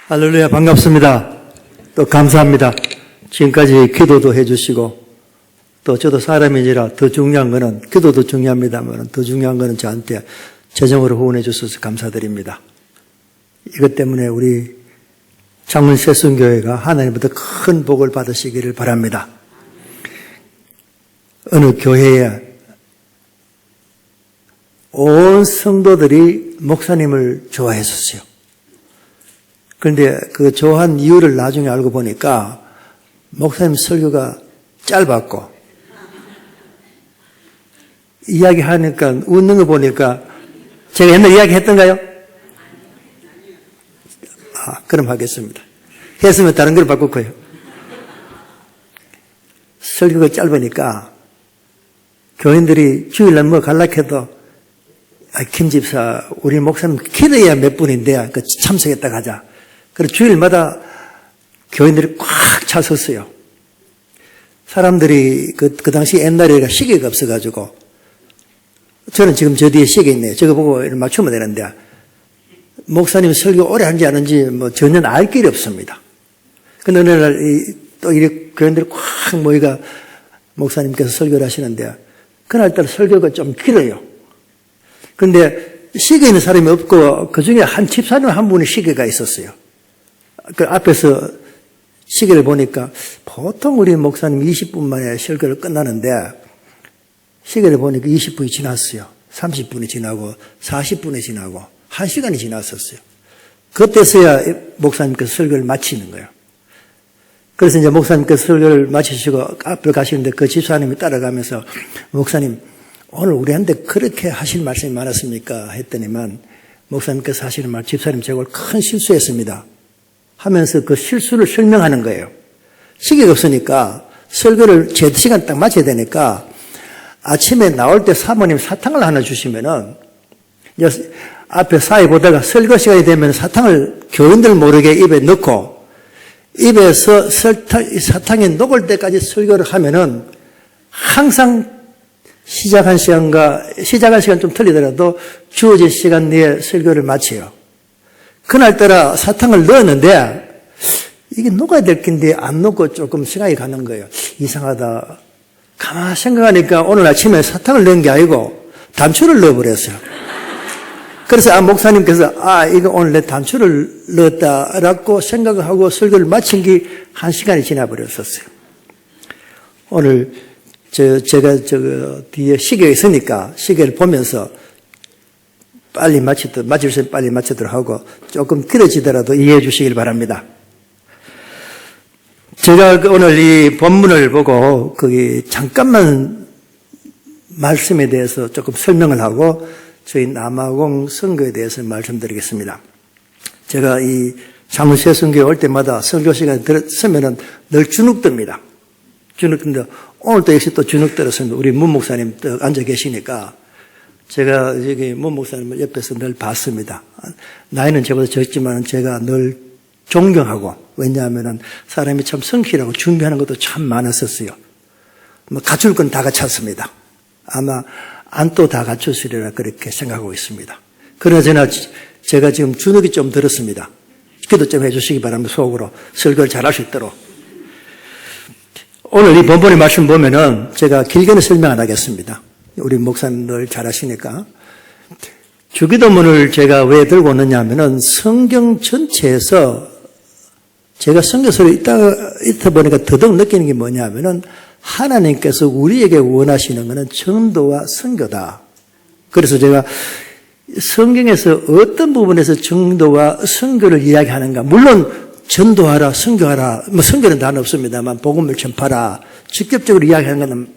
할렐루야, 반갑습니다. 또 감사합니다. 지금까지 기도도 해주시고, 또 저도 사람이지라 더 중요한 거는, 기도도 중요합니다만 더 중요한 거는 저한테 재정으로 후원해 주셔서 감사드립니다. 이것 때문에 우리 창문 세순교회가 하나님부터 큰 복을 받으시기를 바랍니다. 어느 교회에 온 성도들이 목사님을 좋아했었어요. 그런데 그 좋아한 이유를 나중에 알고 보니까 목사님 설교가 짧았고, 이야기하니까 웃는 거 보니까 제가 옛날 이야기 했던가요? 그럼 하겠습니다. 했으면 다른 걸 바꿀 거예요. 설교가 짧으니까 교인들이 주일날 뭐 갈락해도 김 집사, 우리 목사님 기도해야 몇 분인데 그 참석했다 가자. 그래서 주일마다 교인들이 꽉 찼었어요. 사람들이 그 당시 옛날에 시계가 없어가지고, 저는 지금 저 뒤에 시계 있네요. 저거 보고 맞추면 되는데, 목사님 설교 오래 한지 안 한지 뭐 전혀 알 길이 없습니다. 근데 어느 날 또 이렇게 교인들이 꽉 모이가 목사님께서 설교를 하시는데, 그날따라 설교가 좀 길어요. 근데 시계 있는 사람이 없고, 그 중에 한 집사님 한 분이 시계가 있었어요. 그 앞에서 시계를 보니까 보통 우리 목사님 20분 만에 설교를 끝나는데, 시계를 보니까 20분이 지났어요. 30분이 지나고 40분이 지나고 1시간이 지났었어요. 그때서야 목사님께서 설교를 마치는 거예요. 그래서 이제 목사님께서 설교를 마치시고 앞을 가시는데 그 집사님이 따라가면서, 목사님 오늘 우리한테 그렇게 하실 말씀이 많았습니까? 했더니만 목사님께서 하시는 말, 집사님 제가 오늘 큰 실수했습니다 하면서 그 실수를 설명하는 거예요. 시계가 없으니까 설교를 제 시간 딱 맞춰야 되니까 아침에 나올 때 사모님 사탕을 하나 주시면은, 앞에 사회 보다가 설교 시간이 되면 사탕을 교인들 모르게 입에 넣고, 입에서 사탕이 녹을 때까지 설교를 하면은 항상 시작한 시간 좀 틀리더라도 주어진 시간 내에 설교를 마쳐요. 그날따라 사탕을 넣었는데 이게 녹아야 될 텐데 안 녹고 조금 시간이 가는 거예요. 이상하다. 가만히 생각하니까 오늘 아침에 사탕을 넣은 게 아니고 단추를 넣어버렸어요. 그래서 목사님께서 이거 오늘 내 단추를 넣었다라고 생각을 하고 설교를 마친 게 1시간이 지나버렸었어요. 오늘 제가 뒤에 시계가 있으니까 시계를 보면서 빨리 마칠 수 있으면 빨리 마치도록 하고, 조금 길어지더라도 이해해 주시길 바랍니다. 제가 오늘 이 본문을 보고 거기 잠깐만 말씀에 대해서 조금 설명을 하고 저희 남아공 선교에 대해서 말씀드리겠습니다. 제가 이 장문세 선교에 올 때마다 설교 시간에 들었으면은 늘 주눅듭니다. 주눅든데 오늘도 역시 또 주눅들었습니다. 우리 문 목사님 또 앉아 계시니까 제가 여기 문 목사님을 옆에서 늘 봤습니다. 나이는 저보다 적지만 제가 늘 존경하고, 왜냐하면 사람이 참 성실하고 준비하는 것도 참 많았었어요. 뭐 갖출 건 다 갖췄습니다. 아마 안도 다 갖췄으리라 그렇게 생각하고 있습니다. 그러나 제가 지금 주눅이 좀 들었습니다. 기도 좀 해주시기 바랍니다. 속으로 설교를 잘할 수 있도록. 오늘 이 본문의 말씀 보면은 제가 길게는 설명 안 하겠습니다. 우리 목사님들 잘하시니까. 주기도문을 제가 왜 들고 오느냐 하면은 성경 전체에서 제가 성경서를 읽다 보니까 더더욱 느끼는 게 뭐냐 하면은 하나님께서 우리에게 원하시는 것은 전도와 선교다. 그래서 제가 성경에서 어떤 부분에서 전도와 선교를 이야기하는가, 물론 전도하라, 선교하라, 뭐 선교는 단어 없습니다만 복음을 전파라, 직접적으로 이야기하는 것은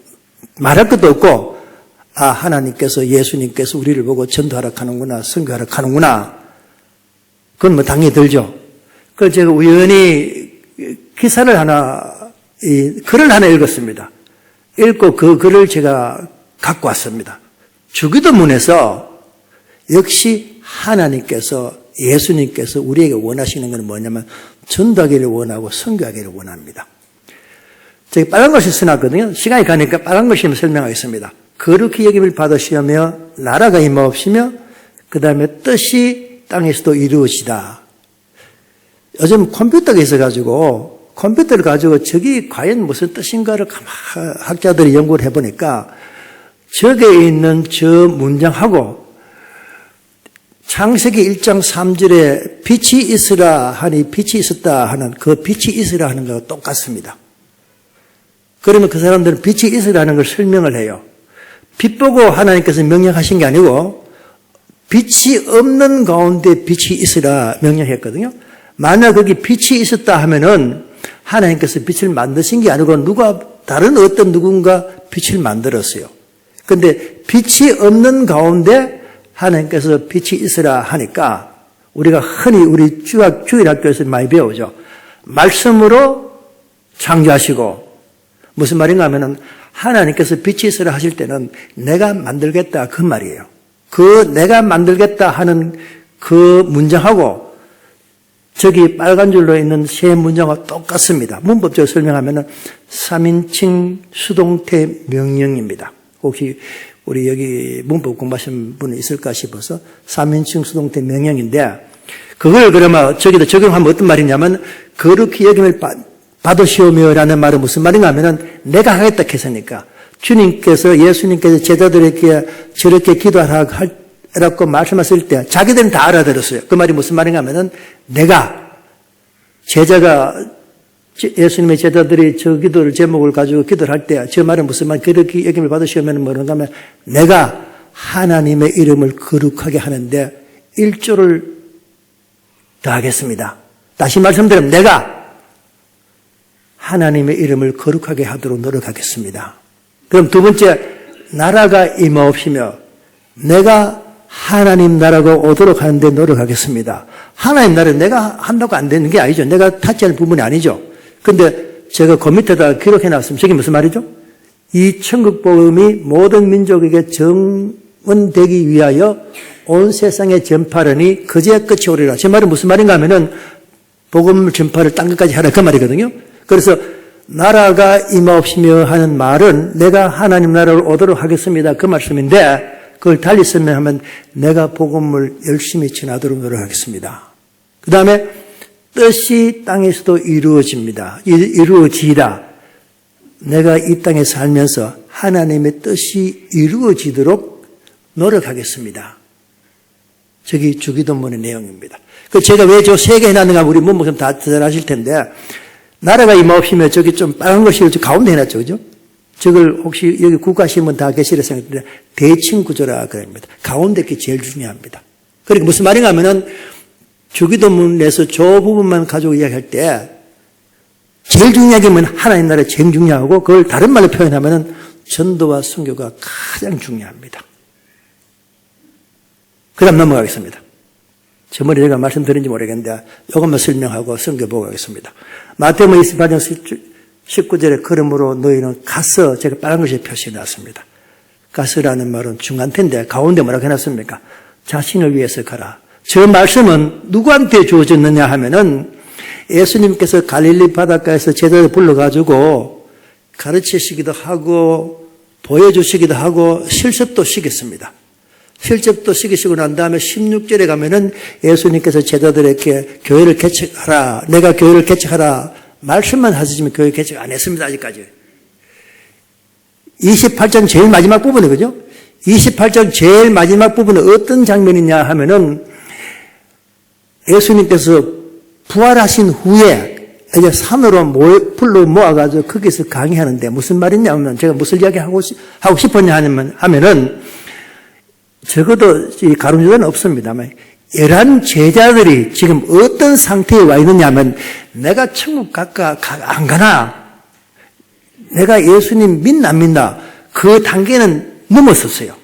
말할 것도 없고, 하나님께서, 예수님께서 우리를 보고 전도하라 하는구나, 선교하라 하는구나, 그건 뭐 당연히 들죠. 그래서 제가 우연히 기사를 글을 하나 읽었습니다. 읽고 그 글을 제가 갖고 왔습니다. 주기도문에서 역시 하나님께서, 예수님께서 우리에게 원하시는 건 뭐냐면 전도하기를 원하고 선교하기를 원합니다. 저기 빨간 글씨 써놨거든요. 시간이 가니까 빨간 글씨만 설명하겠습니다. 거룩히 여김을 받으시며 나라가 임하옵시며 그 다음에 뜻이 땅에서도 이루어지다. 요즘 컴퓨터가 있어가지고 컴퓨터를 가지고 저기 과연 무슨 뜻인가를 학자들이 연구를 해보니까 저게 있는 저 문장하고 창세기 1장 3절에 빛이 있으라 하니 빛이 있었다 하는 그 빛이 있으라 하는 거가 똑같습니다. 그러면 그 사람들은 빛이 있으라는 걸 설명을 해요. 빛 보고 하나님께서 명령하신 게 아니고 빛이 없는 가운데 빛이 있으라 명령했거든요. 만약 거기 빛이 있었다 하면은 하나님께서 빛을 만드신 게 아니고 다른 어떤 누군가 빛을 만들었어요. 근데 빛이 없는 가운데 하나님께서 빛이 있으라 하니까 우리가 흔히 우리 주일학교에서 많이 배우죠. 말씀으로 창조하시고 무슨 말인가 하면은 하나님께서 빛이 있으라 하실 때는 내가 만들겠다 그 말이에요. 그 내가 만들겠다 하는 그 문장하고 저기 빨간 줄로 있는 세 문장과 똑같습니다. 문법적으로 설명하면은 3인칭 수동태 명령입니다. 혹시 우리 여기 문법 공부하신 분이 있을까 싶어서 3인칭 수동태 명령인데 그걸 그러면 저기다 적용하면 어떤 말이냐면 거룩히 여김을 받으시오며라는 말은 무슨 말인가 하면은 내가 하겠다 했으니까 주님께서 예수님께서 제자들에게 저렇게 기도하라고 말씀하실 때 자기들은 다 알아들었어요. 그 말이 무슨 말인가 하면은 예수님의 제자들이 저 기도를 제목을 가지고 기도를 할 때 저 말은 무슨 말 그렇게 여김을 받으시면 뭐는가 하면 내가 하나님의 이름을 거룩하게 하는데 1조를 더하겠습니다. 다시 말씀드리면 내가 하나님의 이름을 거룩하게 하도록 노력하겠습니다. 그럼 두 번째 나라가 임하옵시며 내가 하나님 나라가 오도록 하는데 노력하겠습니다. 하나님 나라는 내가 한다고 안 되는 게 아니죠. 내가 타치할 부분이 아니죠. 근데 제가 그 밑에다 기록해 놨습니다. 저게 무슨 말이죠? 이 천국 복음이 모든 민족에게 정언되기 위하여 온 세상에 전파하니 그제야 끝이 오리라. 제 말은 무슨 말인가 하면은 복음 전파를 딴 것까지 하라 그 말이거든요. 그래서 나라가 임하옵시며 하는 말은 내가 하나님 나라를 오도록 하겠습니다. 그 말씀인데 그걸 달리 설명하면 내가 복음을 열심히 전하도록 노력하겠습니다. 그 다음에 뜻이 땅에서도 이루어집니다. 이루어지다. 내가 이 땅에 살면서 하나님의 뜻이 이루어지도록 노력하겠습니다. 저기 주기도문의 내용입니다. 제가 왜 저 세 개 해놨는가 우리 문목사님 다 잘 아실 텐데 나라가 임하옵시며 저기 좀 빨간 글씨를 가운데 해놨죠. 그죠? 저걸 혹시 여기 국가신문 다 계시라 생각했는데 대칭 구조라 그럽니다. 가운데 게 제일 중요합니다. 그러니까 무슨 말인가 하면은 주기도문에서 저 부분만 가지고 이야기할 때 제일 중요한 게 뭐냐면 하나님 나라 제일 중요하고 그걸 다른 말로 표현하면은 전도와 선교가 가장 중요합니다. 그 다음 넘어가겠습니다. 저번에 제가 말씀드린지 모르겠는데 이것만 설명하고 선교 보고 가겠습니다. 마태복음 28장 19절에 그러므로 너희는 가서 제가 빨간 글씨에 표시해 놨습니다. 가서라는 말은 중간태인데 가운데 뭐라고 해놨습니까? 자신을 위해서 가라. 저 말씀은 누구한테 주어졌느냐 하면은 예수님께서 갈릴리 바닷가에서 제자들 불러가지고 가르치시기도 하고 보여주시기도 하고 실습도 시켰습니다. 실습도 시키시고 난 다음에 16절에 가면은 예수님께서 제자들에게 교회를 개척하라. 내가 교회를 개척하라. 말씀만 하시지만 교회 개척 안 했습니다. 아직까지. 28장 제일 마지막 부분이 그죠? 28장 제일 마지막 부분은 어떤 장면이냐 하면은 예수님께서 부활하신 후에 이제 산으로 불러 모아가지고 거기서 강의하는데 무슨 말이냐면 제가 무슨 이야기 하고 싶었냐 하면은 적어도 이 가론유다는 없습니다만 11 제자들이 지금 어떤 상태에 와 있느냐 하면 내가 천국 갈까 안 가나 내가 예수님 믿나 안 믿나 그 단계는 넘었었어요.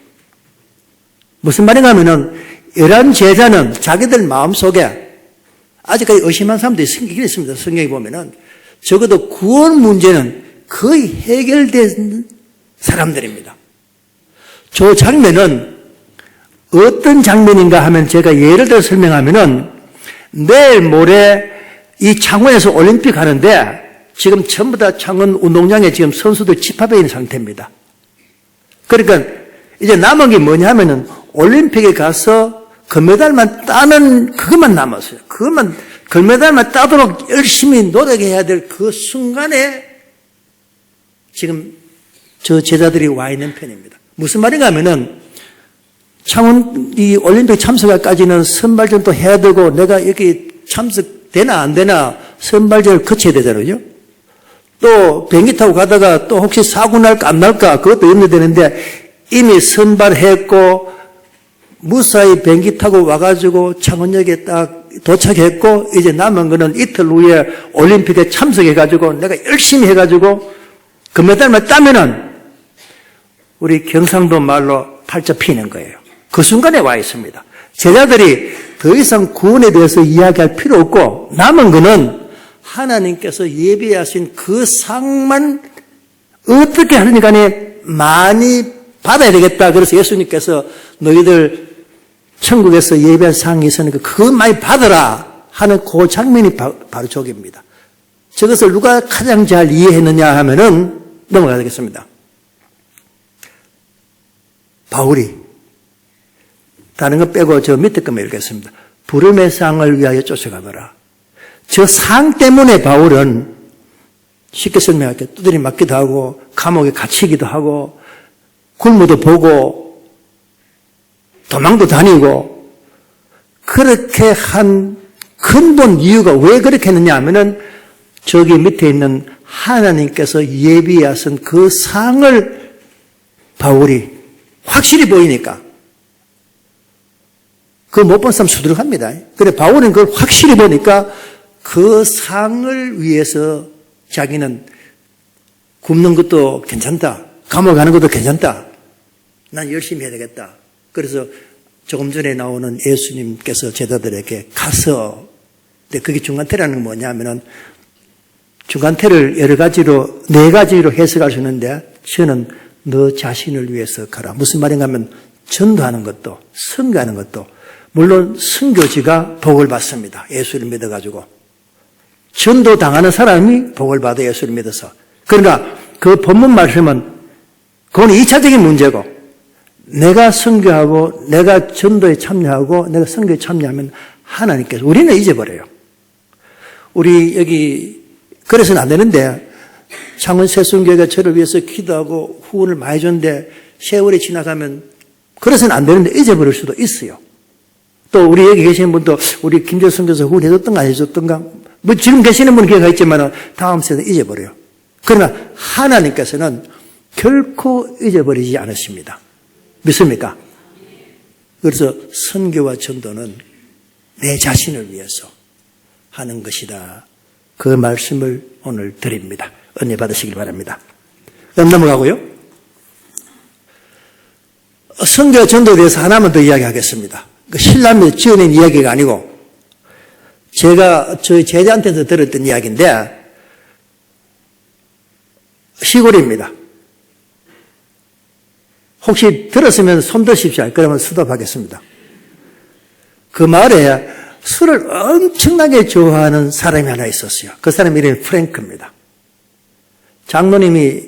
무슨 말인가 하면은 11 제자는 자기들 마음속에 아직까지 의심한 사람들이 생기긴 있습니다. 성경에 보면은 적어도 구원 문제는 거의 해결된 사람들입니다. 저 장면은 어떤 장면인가 하면 제가 예를 들어 설명하면은 내일 모레 이 창원에서 올림픽 하는데 지금 전부 다 창원 운동장에 지금 선수들 집합해 있는 상태입니다. 그러니까 이제 남은 게 뭐냐 하면은 올림픽에 가서 금메달만 따는 그것만 남았어요. 금메달만 따도록 열심히 노력해야 될 그 순간에 지금 저 제자들이 와 있는 편입니다. 무슨 말인가 하면은 창원 이 올림픽 참석까지는 선발전도 해야 되고 내가 여기 참석되나 안 되나 선발전을 거쳐야 되잖아요. 또 비행기 타고 가다가 또 혹시 사고 날까 안 날까 그것도 염려되는데 이미 선발했고 무사히 비행기 타고 와가지고 창원역에 딱 도착했고 이제 남은 거는 이틀 후에 올림픽에 참석해가지고 내가 열심히 해가지고 금메달만 따면은 우리 경상도 말로 팔자 피는 거예요. 그 순간에 와 있습니다. 제자들이 더 이상 구원에 대해서 이야기할 필요 없고 남은 거는 하나님께서 예비하신 그 상만 어떻게 하든지 간에 많이 받아야 되겠다. 그래서 예수님께서 너희들 천국에서 예비한 상이 있으니까 그거 많이 받아라 하는 그 장면이 바로 저기입니다. 저것을 누가 가장 잘 이해했느냐 하면은 넘어가겠습니다. 바울이 다른 거 빼고 저 밑에 것만 읽겠습니다. 부름의 상을 위하여 쫓아가더라. 저 상 때문에 바울은 쉽게 설명할게요. 두드리 맞기도 하고 감옥에 갇히기도 하고 굶어도 보고 도망도 다니고 그렇게 한 근본 이유가 왜 그렇게 했느냐 하면은 저기 밑에 있는 하나님께서 예비하신 그 상을 바울이 확실히 보이니까 그거 못 본 사람 수두룩합니다. 그래 바울은 그걸 확실히 보니까 그 상을 위해서 자기는 굶는 것도 괜찮다. 감옥 가는 것도 괜찮다. 난 열심히 해야 되겠다. 그래서 조금 전에 나오는 예수님께서 제자들에게 가서 근데 그게 중간태라는 건 뭐냐면은 중간태를 여러 가지로 네 가지로 해석할 수 있는데 저는 너 자신을 위해서 가라. 무슨 말인가 하면 전도하는 것도 선교하는 것도 물론 선교지가 복을 받습니다. 예수를 믿어가지고 전도 당하는 사람이 복을 받아 예수를 믿어서 그러니까 그 본문 말씀은 그건 2차적인 문제고 내가 선교하고 내가 전도에 참여하고 내가 선교에 참여하면 하나님께서 우리는 잊어버려요. 우리 여기 그래서는 안 되는데 창원 새순교회가 저를 위해서 기도하고 후원을 많이 줬는데 세월이 지나가면 그래서는 안 되는데 잊어버릴 수도 있어요. 또 우리 여기 계시는 분도 우리 김재선 교사 후원해줬던가 안 해줬던가 뭐 지금 계시는 분은 기회가 있지만 다음 세대는 잊어버려요. 그러나 하나님께서는 결코 잊어버리지 않으십니다. 믿습니까? 그래서 선교와 전도는 내 자신을 위해서 하는 것이다. 그 말씀을 오늘 드립니다. 은혜 받으시길 바랍니다. 넘어가고요. 선교와 전도에 대해서 하나만 더 이야기하겠습니다. 신라면에 지어낸 이야기가 아니고 제가 저희 제자한테서 들었던 이야기인데 시골입니다. 혹시 들었으면 손 드십시오. 그러면 수답하겠습니다. 그 마을에 술을 엄청나게 좋아하는 사람이 하나 있었어요. 그 사람 이름이 프랭크입니다. 장모님이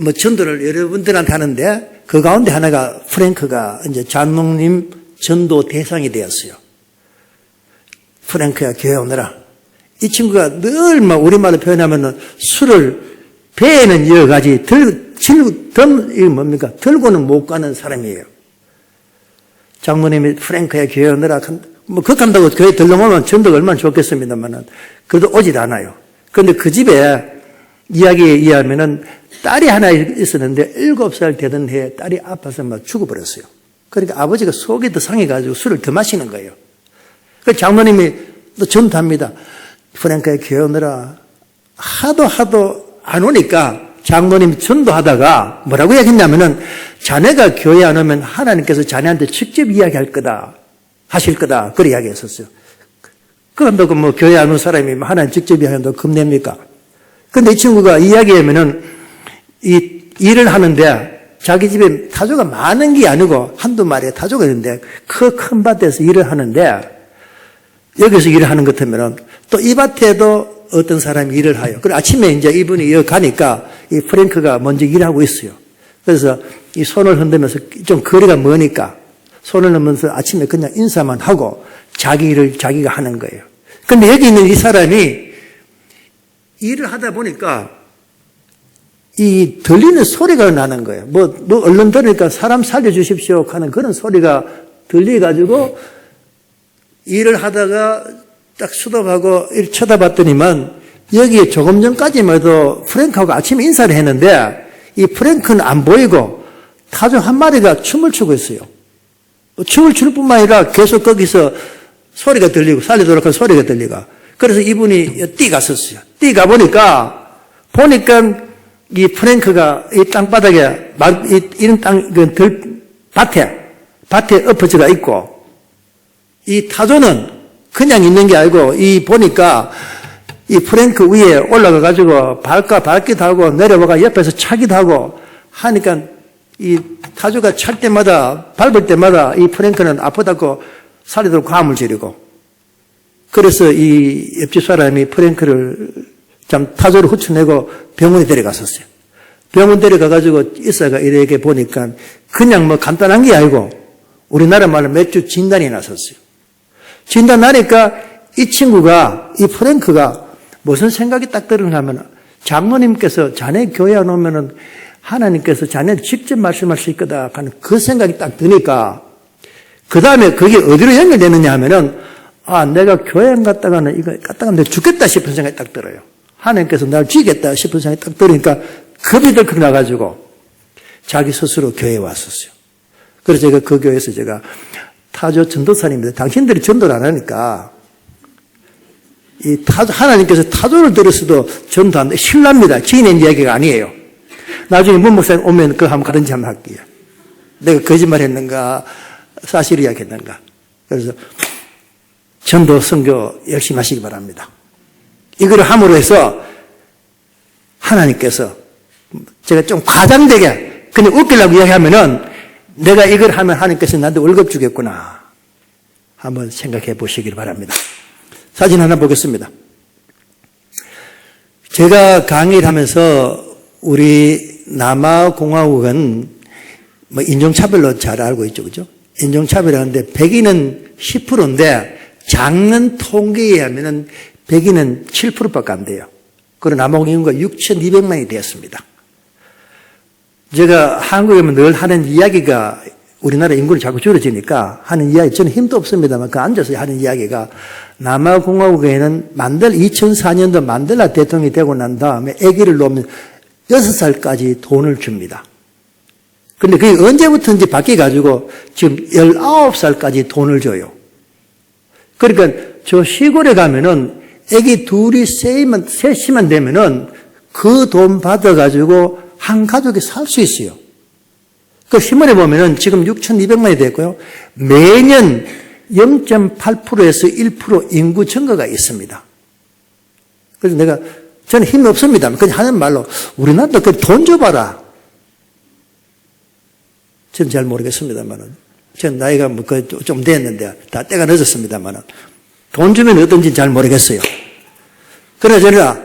뭐 전도를 여러분들한테 하는데 그 가운데 하나가 프랭크가 이제 장모님 전도 대상이 되었어요. 프랭크야 교회 오너라. 이 친구가 늘 막 우리말로 표현하면은 술을 배에는 여러 가지 들고는 못 가는 사람이에요. 장모님이 프랭크야 교회 오너라. 뭐 그렇다고 교회 들러오면 전도가 얼마나 좋겠습니다만은 그래도 오질 않아요. 그런데 그 집에 이야기에 의하면은 딸이 하나 있었는데 7살 되던 해에 딸이 아파서 막 죽어버렸어요. 그러니까 아버지가 속이 더 상해가지고 술을 더 마시는 거예요. 그 장모님이 또 전도합니다. 프랭크야 교회 오느라 하도 안 오니까 장모님이 전도하다가 뭐라고 이야기했냐면은 자네가 교회 안 오면 하나님께서 자네한테 직접 이야기할 거다. 하실 거다. 그렇게 이야기했었어요. 그런다고 뭐 교회 안 온 사람이 하나님 직접 이야기한다고 겁냅니까? 근데 이 친구가 이야기하면은 이 일을 하는데 자기 집에 타조가 많은 게 아니고 한두 마리의 타조가 있는데 그 큰 밭에서 일을 하는데 여기서 일을 하는 것 같으면 또 이 밭에도 어떤 사람이 일을 해요. 그리고 아침에 이제 이분이 여기 가니까 이 프랭크가 먼저 일하고 있어요. 그래서 이 손을 흔들면서 좀 거리가 머니까 손을 넣으면서 아침에 그냥 인사만 하고 자기 일을 자기가 하는 거예요. 근데 여기 있는 이 사람이 일을 하다 보니까 이 들리는 소리가 나는 거예요. 너 얼른 들으니까 사람 살려주십시오 하는 그런 소리가 들려가지고 일을 하다가 딱 수답하고 일 쳐다봤더니만 여기에 조금 전까지만 해도 프랭크하고 아침에 인사를 했는데 이 프랭크는 안 보이고 타조 한 마리가 춤을 추고 있어요. 춤을 추는 뿐만 아니라 계속 거기서 소리가 들리고 살리도록 한 소리가 들리고 그래서 이분이 뛰갔었어요. 뛰가 보니까 이 프랭크가 이 땅바닥에 이런 밭에 엎어져가 있고 이 타조는 그냥 있는 게 아니고 보니까 이 프랭크 위에 올라가 가지고 밟기도 하고 내려와가 옆에서 차기도 하고 하니까 이 타조가 찰 때마다 밟을 때마다 이 프랭크는 아프다고 살리도록 과음을 지르고 그래서 이 옆집 사람이 프랭크를 타조를 후쳐내고 병원에 데려갔었어요. 병원 데려가가지고 의사가 이렇게 보니까 그냥 간단한 게 아니고 우리나라 말로 몇 주 진단이 났었어요. 진단 나니까 이 친구가, 이 프랭크가 무슨 생각이 딱 들었나 하면 장로님께서 자네 교회 안 오면은 하나님께서 자네를 직접 말씀할 수 있거다 하는 그 생각이 딱 드니까 그 다음에 그게 어디로 연결되느냐 하면은 내가 교회 안 갔다가는 이거 갔다가 내가 죽겠다 싶은 생각이 딱 들어요. 하나님께서 나를 죽이겠다 싶은 생각이 딱 들으니까 겁이 덜컥 나가지고 자기 스스로 교회에 왔었어요. 그래서 제가 그 교회에서 제가 타조 전도사님인데 당신들이 전도를 안 하니까 하나님께서 타조를 들었어도 전도 안 돼. 신랍니다. 지인의 이야기가 아니에요. 나중에 문 목사님 오면 그거 한번 가든지 한번 할게요. 내가 거짓말 했는가, 사실 이야기했는가. 그래서 전도 선교 열심히 하시기 바랍니다. 이걸 함으로 해서 하나님께서 제가 좀 과장되게 그냥 웃기려고 이야기하면은 내가 이걸 하면 하나님께서 나한테 월급 주겠구나. 한번 생각해 보시길 바랍니다. 사진 하나 보겠습니다. 제가 강의를 하면서 우리 남아공화국은 인종차별로 잘 알고 있죠. 그죠? 인종차별을 하는데 백인은 10%인데 작년 통계에 의하면 백인은 7%밖에 안 돼요. 그리고 남아공 인구가 6,200만이 되었습니다. 제가 한국에 오면 늘 하는 이야기가 우리나라 인구는 자꾸 줄어지니까 하는 이야기, 저는 힘도 없습니다만 그 앉아서 하는 이야기가 남아공화국에는 2004년도 만델라 대통령이 되고 난 다음에 아기를 놓으면 6살까지 돈을 줍니다. 근데 그게 언제부터인지 바뀌어가지고 지금 19살까지 돈을 줘요. 그러니까 저 시골에 가면은 아기 둘이 셋이만 되면은 그 돈 받아가지고 한 가족이 살 수 있어요. 그 신문에 보면은 지금 6,200만이 됐고요. 매년 0.8%에서 1% 인구 증가가 있습니다. 그래서 저는 힘이 없습니다. 그냥 하는 말로 우리나라도 그 돈 줘봐라. 저는 잘 모르겠습니다만은. 전 나이가 좀 됐는데 다 때가 늦었습니다만은. 돈 주면 어떤지 잘 모르겠어요. 그러나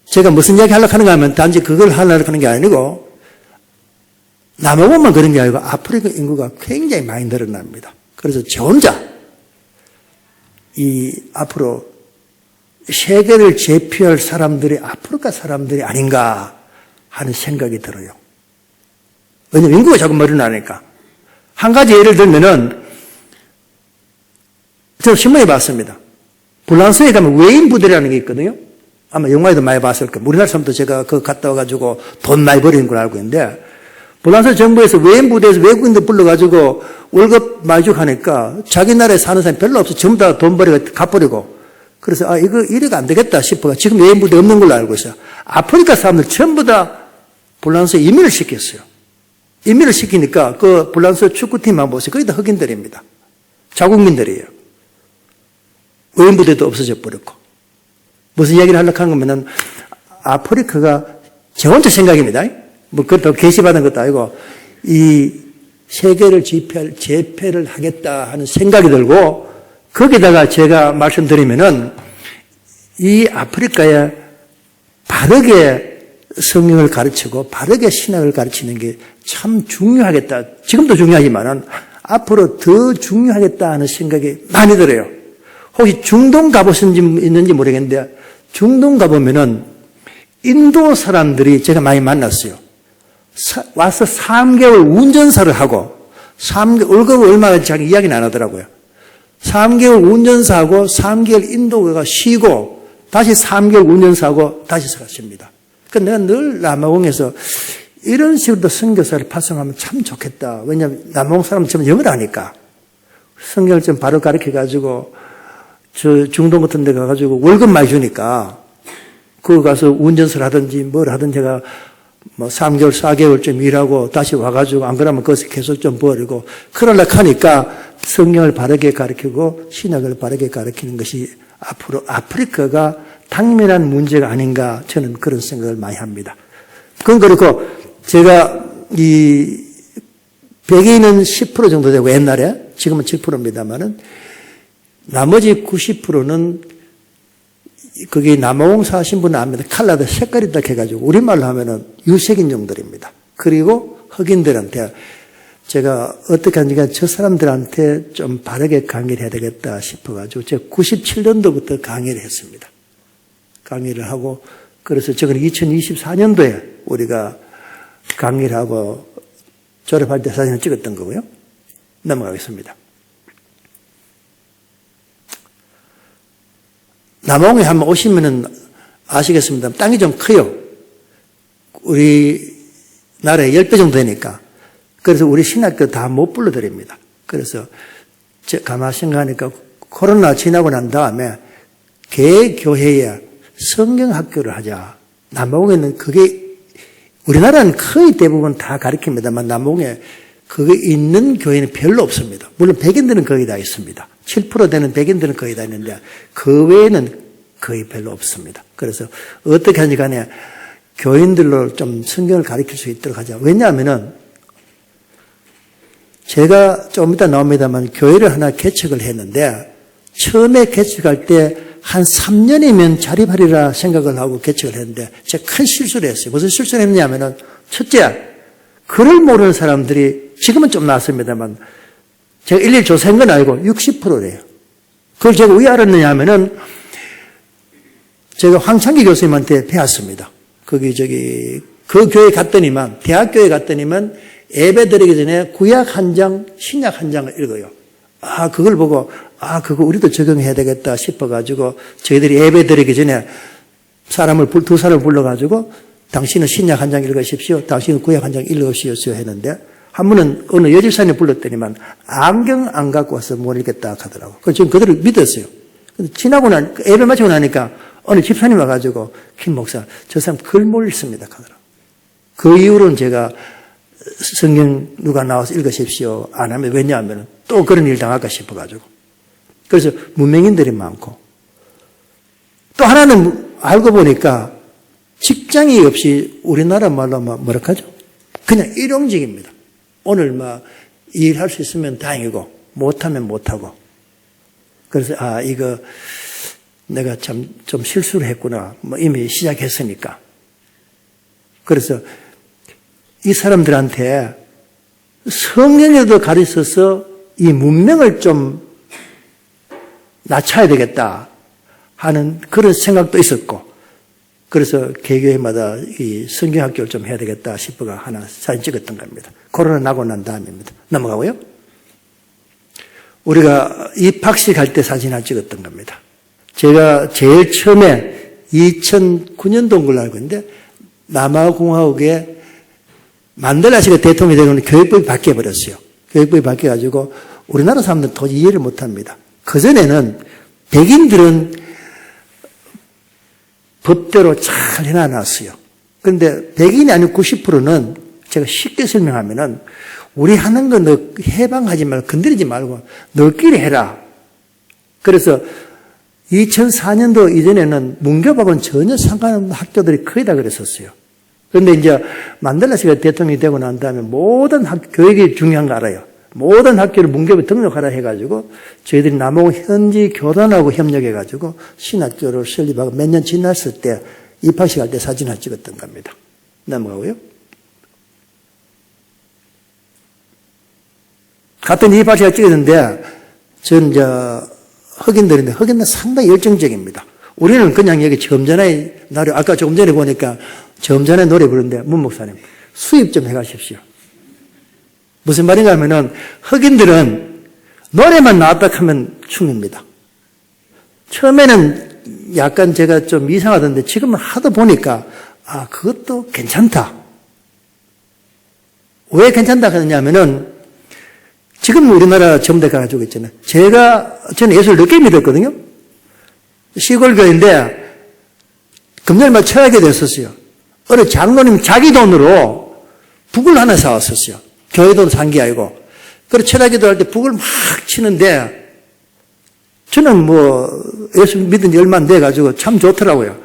제가 무슨 이야기 하려고 하는가 하면 단지 그걸 하려고 하는 게 아니고 남아공만 그런 게 아니고 아프리카 인구가 굉장히 많이 늘어납니다. 그래서 저 혼자 앞으로 세계를 제패할 사람들이 아프리카 사람들이 아닌가 하는 생각이 들어요. 왜냐하면 인구가 자꾸 늘어나니까. 한 가지 예를 들면은 저 신문에 봤습니다. 불란서에 가면 외인 부대라는 게 있거든요. 아마 영화에도 많이 봤을 거예요. 우리나라 사람도 제가 그거 갔다 와가지고 돈 많이 버리는 걸 알고 있는데 불란서 정부에서 외인 부대에서 외국인들 불러가지고 월급 많이 주고 하니까 자기 나라에 사는 사람이 별로 없어. 전부 다 돈 버리고 갚버리고. 그래서 이거 이래가 안 되겠다 싶어가 지금 외인 부대 없는 걸로 알고 있어요. 아프리카 사람들 전부 다 불란서에 이민을 시켰어요. 이민을 시키니까 그 불란서 축구팀만 보세요. 거의 다 흑인들입니다. 자국민들이에요. 외인 부대도 없어져 버렸고. 무슨 이야기를 하려고 하는 거면은 아프리카가 제 혼자 생각입니다. 그렇다고 계시받은 것도 아니고 이 세계를 제패를 하겠다 하는 생각이 들고 거기다가 제가 말씀드리면은 이 아프리카에 바르게 성경을 가르치고 바르게 신학을 가르치는 게 참 중요하겠다. 지금도 중요하지만은 앞으로 더 중요하겠다 하는 생각이 많이 들어요. 혹시 중동 가보신 분 있는지 모르겠는데 중동 가보면은 인도 사람들이 제가 많이 만났어요. 와서 3개월 운전사를 하고 3개월 월급 얼마인지 자기 이야기는 안 하더라고요. 3개월 운전사하고 3개월 인도 가가 쉬고 다시 3개월 운전사하고 다시 가십니다. 그러니까 내가 늘 남아공에서 이런 식으로 선교사를 파송하면 참 좋겠다. 왜냐하면 남아공 사람은 좀 영어를 하니까 성경을 좀 바로 가르쳐가지고 저 중동 같은 데 가가지고 월급 많이 주니까 그거 가서 운전사를 하든지 뭘 하든지 제가 뭐 3개월, 4개월 좀 일하고 다시 와가지고 안 그러면 거기서 계속 좀 버리고 그러려고 하니까 성경을 바르게 가르치고 신학을 바르게 가르치는 것이 앞으로 아프리카가 당면한 문제가 아닌가 저는 그런 생각을 많이 합니다. 그건 그렇고 제가 이 백인은 10% 정도 되고 옛날에 지금은 7%입니다만은 나머지 90%는 그게 남아공 사신 분은 압니다. 칼라도 색깔이 딱 해가지고 우리말로 하면은 유색인종들입니다. 그리고 흑인들한테 제가 어떻게 하니까 저 사람들한테 좀 바르게 강의를 해야 되겠다 싶어가지고 제가 97년도부터 강의를 했습니다. 강의를 하고 그래서 저는 2024년도에 우리가 강의를 하고 졸업할 때 사진을 찍었던 거고요. 넘어가겠습니다. 남아공에 한번 오시면은 아시겠습니다. 땅이 좀 커요. 우리나라의 10배 정도 되니까. 그래서 우리 신학교 다 못 불러드립니다. 그래서 가만히 생각하니까 코로나 지나고 난 다음에 개교회에 성경학교를 하자. 남아공에는 그게 우리나라는 거의 대부분 다 가르칩니다만 남아공에 그게 있는 교회는 별로 없습니다. 물론 백인들은 거의 다 있습니다. 7% 되는 백인들은 거의 다 있는데 그 외에는 거의 별로 없습니다. 그래서 어떻게 하니 간에 교인들로 좀 성경을 가르칠 수 있도록 하자. 왜냐하면은 제가 좀 이따 나옵니다만 교회를 하나 개척을 했는데 처음에 개척할 때 한 3년이면 자립하리라 생각을 하고 개척을 했는데 제가 큰 실수를 했어요. 무슨 실수를 했냐면은 첫째, 글을 모르는 사람들이 지금은 좀 나았습니다만 제가 일일이 조사한 건 아니고 60%래요. 그걸 제가 왜 알았느냐 하면은 제가 황창기 교수님한테 배웠습니다. 그 교회 갔더니만, 대학교에 갔더니만 예배 드리기 전에 구약 한 장, 신약 한 장을 읽어요. 그걸 보고, 그거 우리도 적용해야 되겠다 싶어가지고 저희들이 예배 드리기 전에 두 사람을 불러가지고 당신은 신약 한 장 읽으십시오. 당신은 구약 한 장 읽으십시오 했는데 한 분은 어느 여집사님 불렀더니만 안경 안 갖고 와서 못 읽겠다 하더라고. 그래서 지금 그들을 믿었어요. 예배 마치고 나니까 어느 집사님 와가지고 김 목사, 저 사람 글 못 읽습니다 하더라고. 그 이후로는 제가 성경 누가 나와서 읽으십시오 안 하면 왜냐하면 또 그런 일 당할까 싶어가지고. 그래서 무명인들이 많고 또 하나는 알고 보니까 직장이 없이 우리나라 말로 뭐라 하죠? 그냥 일용직입니다. 오늘 일할 수 있으면 다행이고 못하면 못하고. 그래서 이거 내가 참 좀 실수를 했구나. 이미 시작했으니까. 그래서 이 사람들한테 성경에도 가르쳐서 이 문명을 좀 낮춰야 되겠다 하는 그런 생각도 있었고, 그래서 개교회마다 이 성경학교를 좀 해야 되겠다 싶어가 하나 사진 찍었던 겁니다. 코로나 나고 난 다음입니다. 넘어가고요. 우리가 입학식 할 때 사진 하나 찍었던 겁니다. 제가 제일 처음에 2009년도인 걸로 알고 있는데 남아공화국에 만델라 씨가 대통령이 되고는 교육법이 바뀌어버렸어요. 교육법이 바뀌어가지고 우리나라 사람들은 도저히 이해를 못합니다. 그전에는 백인들은 법대로 잘 해놔놨어요. 그런데 백인이 아닌 90%는 제가 쉽게 설명하면은 우리 하는 거 너 해방하지 말고 건드리지 말고 너끼리 해라. 그래서 2004년도 이전에는 문교법은 전혀 상관없는 학교들이 거의 다 그랬었어요. 그런데 이제 만델라 씨가 대통령이 되고 난 다음에 모든 교육이 중요한 거 알아요. 모든 학교를 문교법에 등록하라 해가지고 저희들이 남아공 현지 교단하고 협력해가지고 신학교를 설립하고 몇 년 지났을 때 입학식 할 때 사진을 찍었던 겁니다. 넘어가고요. 같은 입학식을 찍었는데 저는 이제 흑인들인데 흑인은 상당히 열정적입니다. 우리는 그냥 여기 점잖에 노래, 아까 조금 전에 보니까 점잖에 노래 부르는데 문 목사님 수입 좀 해가십시오. 무슨 말인가 하면은 흑인들은 노래만 나왔다 하면 춤입니다. 처음에는 약간 제가 좀 이상하던데 지금은 하도 보니까 아 그것도 괜찮다. 왜 괜찮다 하느냐면은 지금 우리나라 전대가 가지고 있잖아요. 저는 예수를 늦게 믿었거든요. 시골 교회인데 금년말 철학에 됐었어요. 어느 장로님 자기 돈으로 북을 하나 사왔었어요. 교회 돈 산 게 아니고. 그래서 철학기도 할 때 북을 막 치는데 저는 예수 믿은 지 얼마 안 돼가지고 참 좋더라고요.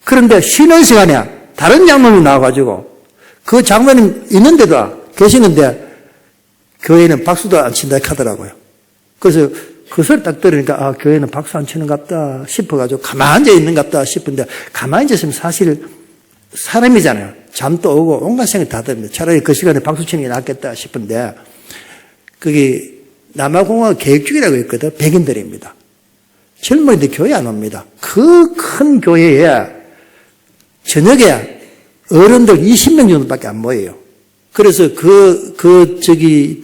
그런데 쉬는 시간에 다른 장로님이 나와가지고 그 장로님 있는데도 계시는데 교회는 박수도 안 친다 하더라고요. 그래서 그 소리 딱 들으니까 아 교회는 박수 안 치는 것 같다 싶어가지고 가만히 앉아 있는 것 같다 싶은데 가만히 앉았으면 사실 사람이잖아요. 잠도 오고 온갖 생각이 다 듭니다. 차라리 그 시간에 박수 치는 게 낫겠다 싶은데 그게 남아공화 계획주의라고 있거든. 백인들입니다. 젊은이들 교회 안 옵니다. 그 큰 교회에 저녁에 어른들 20명 정도밖에 안 모여요. 그래서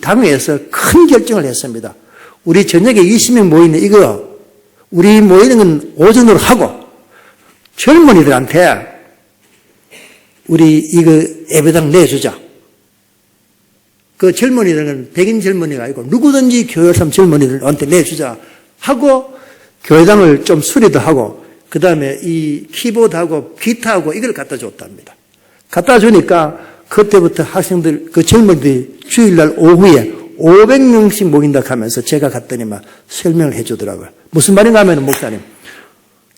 당회에서 큰 결정을 했습니다. 우리 저녁에 20명 모이는 이거, 우리 모이는 건 오전으로 하고, 젊은이들한테 우리 이거 예배당 내주자. 그 젊은이들은 백인 젊은이가 아니고 누구든지 교회 사람 젊은이들한테 내주자 하고, 교회당을 좀 수리도 하고, 그 다음에 이 키보드하고 기타하고 이걸 갖다 줬답니다. 갖다 주니까 그때부터 학생들, 그 젊은이들이 주일날 오후에 500명씩 모인다 하면서 제가 갔더니만 설명을 해 주더라고요. 무슨 말인가 하면 목사님,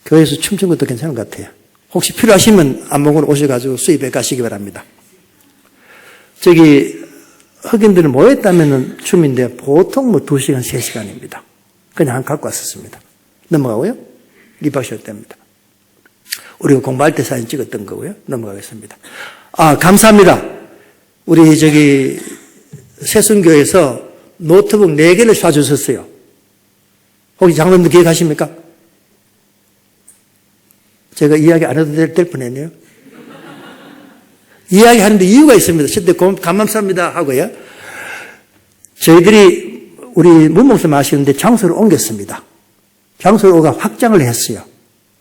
교회에서 춤추는 것도 괜찮은 것 같아요. 혹시 필요하시면 안목으로 오셔가지고 수입해 가시기 바랍니다. 흑인들이 모였다면 춤인데 보통 2시간, 3시간입니다. 그냥 갖고 왔었습니다. 넘어가고요. 리박쇼 때입니다. 우리가 공부할 때 사진 찍었던 거고요. 넘어가겠습니다. 감사합니다. 우리 세순교에서 노트북 4개를 쏴주셨어요. 혹시 장로님들 기억하십니까? 제가 이야기 안 해도 될 뻔했네요. 이야기하는데 이유가 있습니다. 저때 감사합니다 하고요. 저희들이 우리 문목사 마시는데 장소를 옮겼습니다. 장소가 확장을 했어요.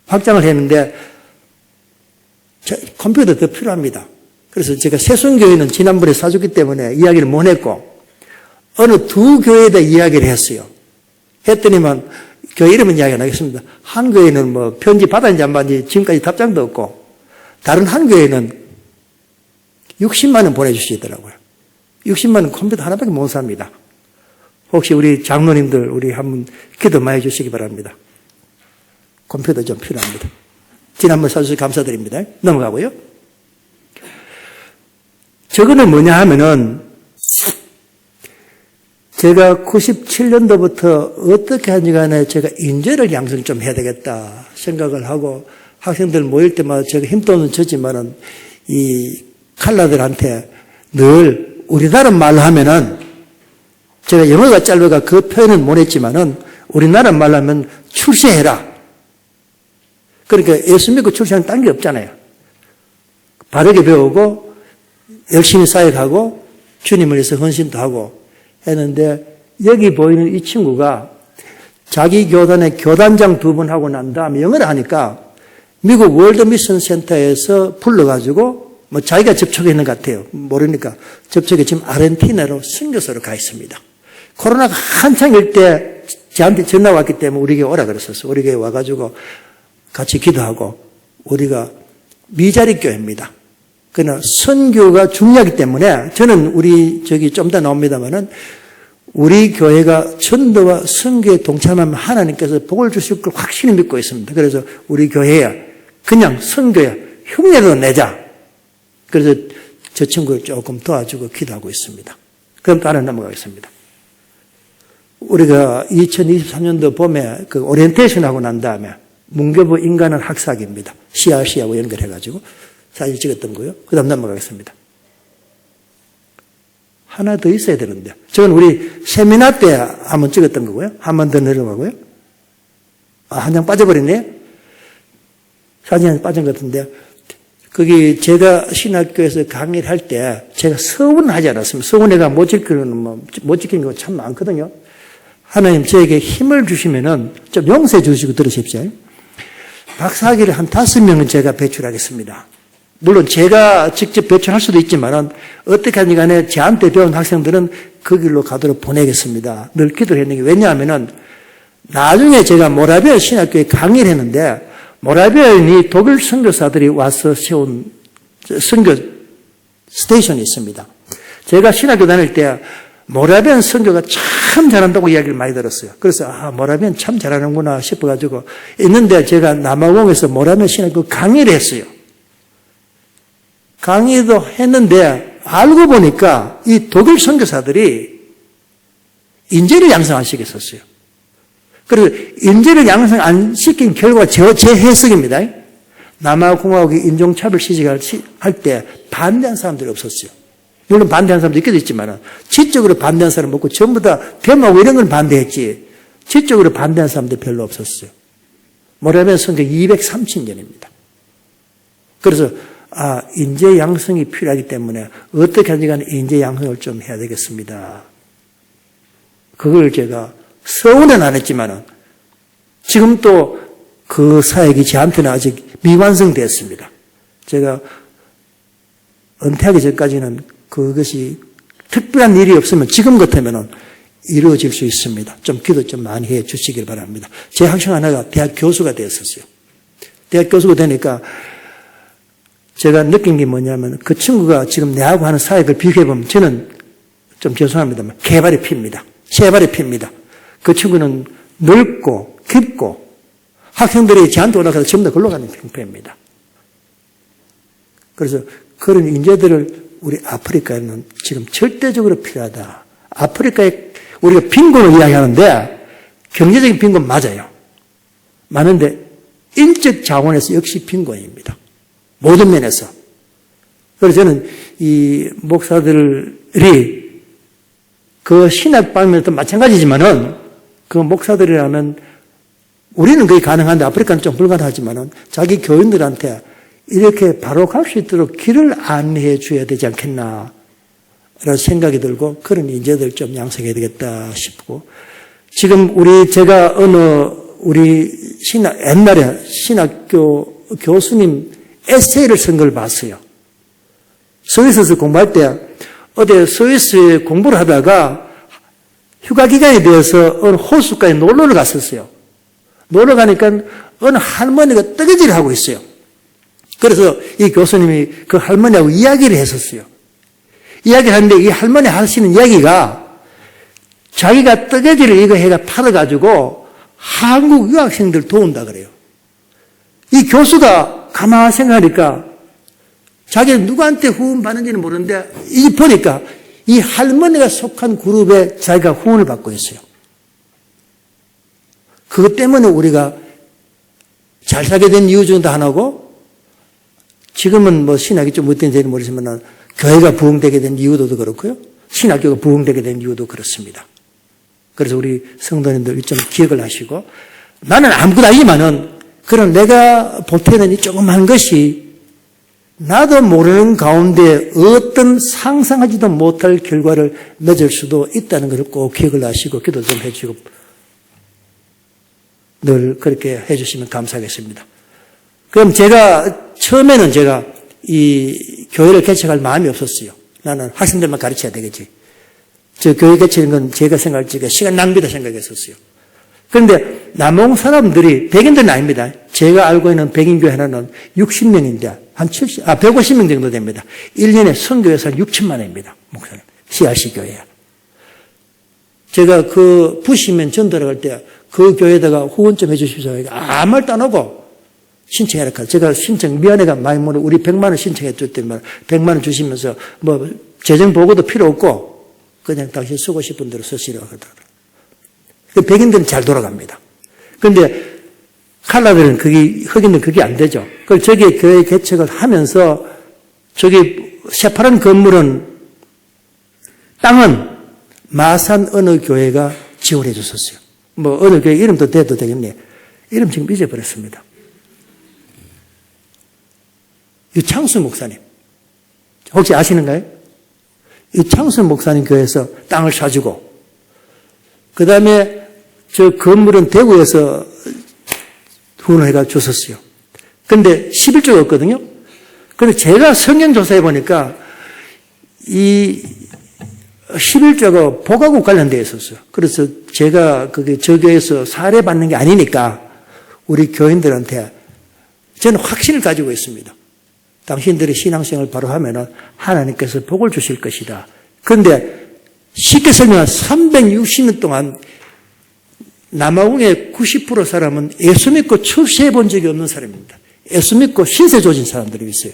확장을 했는데 컴퓨터도 더 필요합니다. 그래서 제가 세순교회는 지난번에 사줬기 때문에 이야기를 못 했고 어느 2교회에다 이야기를 했어요. 했더니만 교회 이름은 이야기 안 하겠습니다. 한 교회는 편지 받았는지 안 받았는지 지금까지 답장도 없고 다른 한 교회는 60만 원 보내주시더라고요. 60만 원 컴퓨터 하나밖에 못 삽니다. 혹시 우리 장로님들 우리 한번 기도 많이 해주시기 바랍니다. 컴퓨터 좀 필요합니다. 지난번 사주셔서 감사드립니다. 넘어가고요. 저거는 뭐냐 하면은 제가 97년도부터 어떻게 하는지 간에 제가 인재를 양성 좀 해야 되겠다 생각을 하고 학생들 모일 때마다 제가 힘도는 졌지만은 이 칼라들한테 늘 우리나라 말로 하면은 제가 영어가 짧아가 그 표현은 못 했지만은 우리나라 말로 하면 출세해라. 그러니까 예수 믿고 출세하는 딴 게 없잖아요. 바르게 배우고 열심히 사역하고 주님을 위해서 헌신도 하고 했는데 여기 보이는 이 친구가 자기 교단의 교단장 2번 하고 난 다음에 영어를 하니까 미국 월드 미션 센터에서 불러가지고 자기가 접촉했는 것 같아요. 모르니까 접촉에 지금 아르헨티나로 선교사로 가 있습니다. 코로나가 한창일 때 저한테 전화 왔기 때문에 우리 교회 오라 그랬었어요. 우리 교회 와가지고 같이 기도하고 우리가 미자리 교회입니다. 그러나 선교가 중요하기 때문에 저는 우리 좀 더 나옵니다만은 우리 교회가 전도와 선교에 동참하면 하나님께서 복을 주실 걸 확실히 믿고 있습니다. 그래서 우리 교회에 그냥 선교에 흉내로 내자. 그래서 저 친구를 조금 도와주고 기도하고 있습니다. 그럼 다른 넘어가겠습니다. 우리가 2023년도 봄에 그 오리엔테이션 하고 난 다음에 문교부 인간은 학사기입니다. CRC하고 연결해가지고 사진 찍었던 거요. 그 다음 넘어가겠습니다. 하나 더 있어야 되는데. 저건 우리 세미나 때 한번 찍었던 거고요. 한 번 더 내려가고요. 한 장 빠져버렸네? 사진에 빠진 것 같은데, 거기 제가 신학교에서 강의를 할 때 제가 서운은 하지 않았습니다. 서운해가 못 지키는 거 참 많거든요. 하나님 저에게 힘을 주시면은 좀 용서해 주시고 들으십시오. 박사학위를 한 5명은 제가 배출하겠습니다. 물론 제가 직접 배출할 수도 있지만은 어떻게 하니 간에 저한테 배운 학생들은 그 길로 가도록 보내겠습니다. 늘 기도를 했는 게 왜냐하면은 나중에 제가 모라비아 신학교에 강의를 했는데 모라비아인이 독일 선교사들이 와서 세운 선교 스테이션이 있습니다. 제가 신학교 다닐 때 모라비안 선교가 참 잘한다고 이야기를 많이 들었어요. 그래서 모라비안 참 잘하는구나 싶어가지고 있는데 제가 남아공에서 모라비안 신학교 강의를 했어요. 강의도 했는데 알고 보니까 이 독일 선교사들이 인재를 양성 안 시켰었어요. 그래서 인재를 양성 안 시킨 결과 제 해석입니다. 남아공화국이 인종차별 시식할 때 반대한 사람들이 없었어요. 물론 반대한 사람도 있기도 있지만 지적으로 반대한 사람 없고 전부 다 뱀하고 이런 건 반대했지 지적으로 반대한 사람도 별로 없었어요. 모라비아 선교 230년입니다. 그래서 인재 양성이 필요하기 때문에 어떻게 하든지 간에 인재 양성을 좀 해야 되겠습니다. 그걸 제가 서울은 안 했지만은 지금 또 그 사역이 저한테는 아직 미완성됐습니다. 제가 은퇴하기 전까지는 그것이 특별한 일이 없으면 지금 같으면은 이루어질 수 있습니다. 좀 기도 좀 많이 해 주시길 바랍니다. 제 학생 하나가 대학 교수가 되었었어요. 대학 교수가 되니까 제가 느낀 게 뭐냐면 그 친구가 지금 내하고 하는 사역을 비교해보면 저는 좀 죄송합니다만 개발의 피입니다. 세발의 피입니다. 그 친구는 넓고 깊고 학생들이 저한테 올라가서 전부 다 걸러가는 형편입니다. 그래서 그런 인재들을 우리 아프리카에는 지금 절대적으로 필요하다. 아프리카에 우리가 빈곤을 이야기하는데 경제적인 빈곤 맞아요. 많은데 인적 자원에서 역시 빈곤입니다. 모든 면에서. 그래서 저는 이 목사들이 그 신학 방면도 마찬가지지만은 그 목사들이라면 우리는 거의 가능한데 아프리카는 좀 불가능하지만은 자기 교인들한테 이렇게 바로 갈 수 있도록 길을 안내해 줘야 되지 않겠나 라는 생각이 들고 그런 인재들 좀 양성해야 되겠다 싶고 지금 제가 우리 옛날에 신학교 교수님 에세이를 쓴 걸 봤어요. 스위스에서 공부할 때 어디 스위스에 공부를 하다가 휴가 기간에 대해서 어느 호수가에 놀러를 갔었어요. 놀러 가니까 어느 할머니가 뜨개질을 하고 있어요. 그래서 이 교수님이 그 할머니하고 이야기를 했었어요. 이야기를 하는데 이 할머니 하시는 이야기가 자기가 뜨개질을 이거 해가 팔아가지고 한국 유학생들 도운다 그래요. 이 교수가 가만히 생각하니까 자기는 누구한테 후원 받는지는 모르는데 이 보니까 이 할머니가 속한 그룹에 자기가 후원을 받고 있어요. 그것 때문에 우리가 잘 살게 된 이유 중에 하나고 지금은 뭐 신학이 좀 어떤지는 모르지만 교회가 부흥되게 된 이유도 그렇고요. 신학교가 부흥되게 된 이유도 그렇습니다. 그래서 우리 성도님들 좀 기억을 하시고 나는 아무것도 아니지만은 그런 내가 보태는 이 조그만 것이 나도 모르는 가운데 어떤 상상하지도 못할 결과를 맺을 수도 있다는 것을 꼭 기억을 하시고 기도 좀 해주시고 늘 그렇게 해주시면 감사하겠습니다. 그럼 처음에는 제가 이 교회를 개척할 마음이 없었어요. 나는 학생들만 가르쳐야 되겠지. 저 교회 개척인 건 제가 생각할 적에 시간 낭비다 생각했었어요. 그런데 남아공 사람들이 백인들은 아닙니다. 제가 알고 있는 백인교회 하나는 60명인데 한 150명 정도 됩니다. 1년에 선교회사 6천만 원입니다. 목사님. CRC 교회야. 제가 그 부시면 전도를 갈 때 그 교회에다가 후원 좀 해주십시오. 아무 말도 안 하고 신청해라. 제가 미안해가 많이 모르고 우리 100만 원 신청해 줬더니 100만 원 주시면서 뭐 재정 보고도 필요 없고 그냥 당신 쓰고 싶은 대로 쓰시라고 하더라고요. 백인들은 잘 돌아갑니다. 그런데 칼라들은 흑인들은 그게 안 되죠. 그래서 저기 교회 개척을 하면서 저기 새파란 건물은 땅은 마산 어느 교회가 지원해 줬었어요. 뭐 어느 교회 이름도 대도 되겠네. 이름 지금 잊어버렸습니다. 유창수 목사님. 혹시 아시는가요? 유창수 목사님 교회에서 땅을 사주고, 그 다음에 저 건물은 대구에서 후원해가 줬었어요. 근데 11조가 없거든요. 근데 제가 성경 조사해 보니까 이 11조가 복화국 관련되어 있었어요. 그래서 제가 저 교회에서 사례받는 게 아니니까 우리 교인들한테 저는 확신을 가지고 있습니다. 당신들의 신앙생활을 바로 하면은 하나님께서 복을 주실 것이다. 그런데 쉽게 설명하면 360년 동안 남아공의 90% 사람은 예수 믿고 출세해 본 적이 없는 사람입니다. 예수 믿고 신세 조진 사람들이 있어요.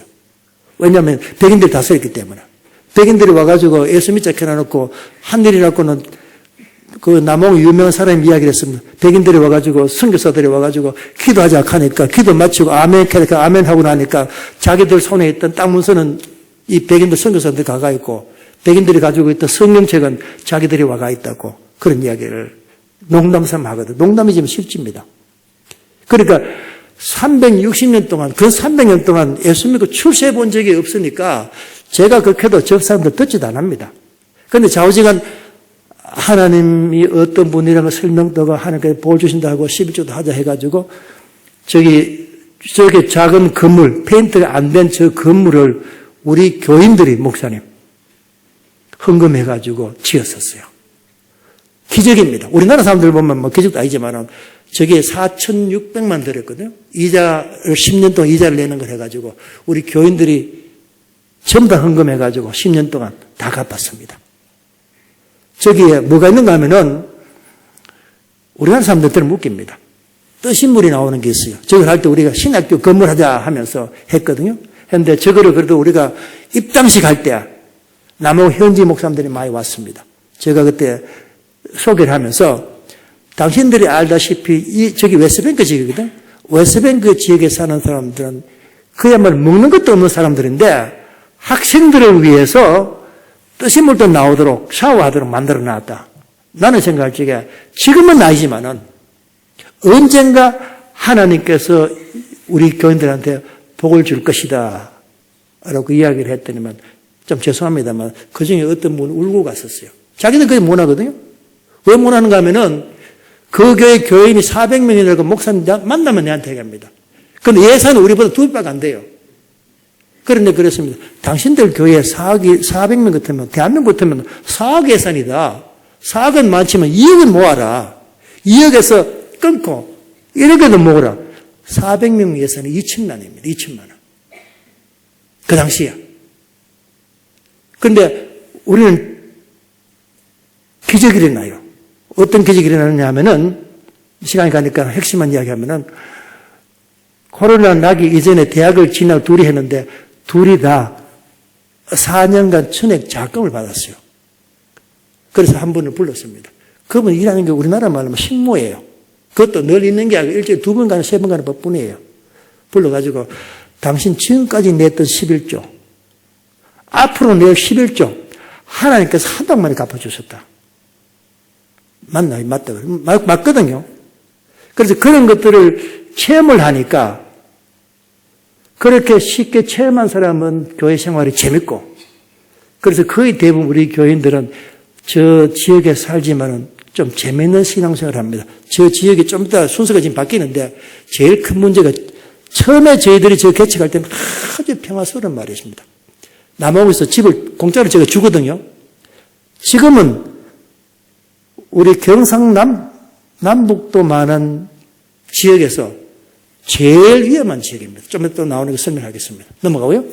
왜냐하면 백인들이 다스렸기 때문에. 백인들이 와가지고 예수 믿자 켜놔놓고 한일이라고는 그 남아공 유명한 사람이 이야기를 했습니다. 백인들이 와가지고 선교사들이 와가지고 기도하자 하니까 기도 마치고 아멘 하니까 아멘 하고 나니까 자기들 손에 있던 땅 문서는 이 백인들 선교사들이 가가 있고 백인들이 가지고 있던 성경책은 자기들이 와가 있다고 그런 이야기를 농담삼아 하거든. 농담이지만 실지입니다. 그러니까 360년 동안 그 300년 동안 예수 믿고 출세해 본 적이 없으니까 제가 그렇게도 저 사람들 듣지도 않습니다. 그런데 좌우지간 하나님이 어떤 분이라는 걸 설명도가 하나님께 볼 주신다 하고 11조도 하자 해가지고 저기 작은 건물, 페인트가 안 된 저 건물을 우리 교인들이 목사님 헌금해가지고 지었었어요. 기적입니다. 우리나라 사람들 보면 뭐 기적도 아니지만은 저게 4,600만 들었거든요. 이자를 10년 동안 이자를 내는 걸 해가지고 우리 교인들이 전부 다 헌금해가지고 10년 동안 다 갚았습니다. 저기에 뭐가 있는가 하면은 우리나라 사람들은 웃깁니다. 뜨신물이 나오는 게 있어요. 저걸 할 때 우리가 신학교 건물하자 하면서 했거든요. 했는데 저거를 그래도 우리가 입당식 할 때 남아공 현지 목사님들이 많이 왔습니다. 제가 그때 소개를 하면서 당신들이 알다시피 저기 웨스트뱅크 지역이거든. 웨스트뱅크 지역에 사는 사람들은 그야말로 먹는 것도 없는 사람들인데 학생들을 위해서 뜨신물도 나오도록 샤워하도록 만들어 놨다. 나는 생각할 적에 지금은 아니지만은 언젠가 하나님께서 우리 교인들한테 복을 줄 것이다 라고 이야기를 했더니만 좀 죄송합니다만 그중에 어떤 분은 울고 갔었어요. 자기는 그게 못하거든요. 왜 못하는가 하면은 그 교회 교인이 400명이라고 목사님 만나면 내한테 얘기합니다. 그런데 예산은 우리보다 2배밖에 안 돼요. 그런데 그랬습니다. 당신들 교회에 400명 같으면, 대한민국 같으면 4억 예산이다. 4억은 많지만 2억은 모아라. 2억에서 끊고 1억에도 모으라. 400명 예산이 2천만 원입니다. 2천만 원. 그 당시에. 그런데 우리는 기적이 일어나요. 어떤 기적이 일어나느냐 하면은 시간이 가니까 핵심만 이야기하면은 코로나 나기 이전에 대학을 진학 둘이 했는데 둘이 다 4년간 전액 장학금을 받았어요. 그래서 한 분을 불렀습니다. 그분 일하는 게 우리나라 말로 식모예요. 그것도 늘 있는 게 아니고 일주일에 2번 가는 3번 가는 것뿐이에요. 불러가지고 당신 지금까지 냈던 11조 앞으로 낼 11조 하나님께서 한 방 만에 갚아주셨다. 맞나요? 맞다. 맞거든요. 그래서 그런 것들을 체험을 하니까 그렇게 쉽게 체험한 사람은 교회 생활이 재밌고 그래서 거의 대부분 우리 교인들은 저 지역에 살지만은 좀 재밌는 신앙생활을 합니다. 저 지역이 좀 이따 순서가 지금 바뀌는데 제일 큰 문제가 처음에 저희들이 저 개척할 때는 아주 평화스러운 말이십니다. 남아공에서 집을 공짜로 제가 주거든요. 지금은 우리 남북도 많은 지역에서 제일 위험한 지역입니다. 좀 이따 나오는 거 설명하겠습니다. 넘어가고요.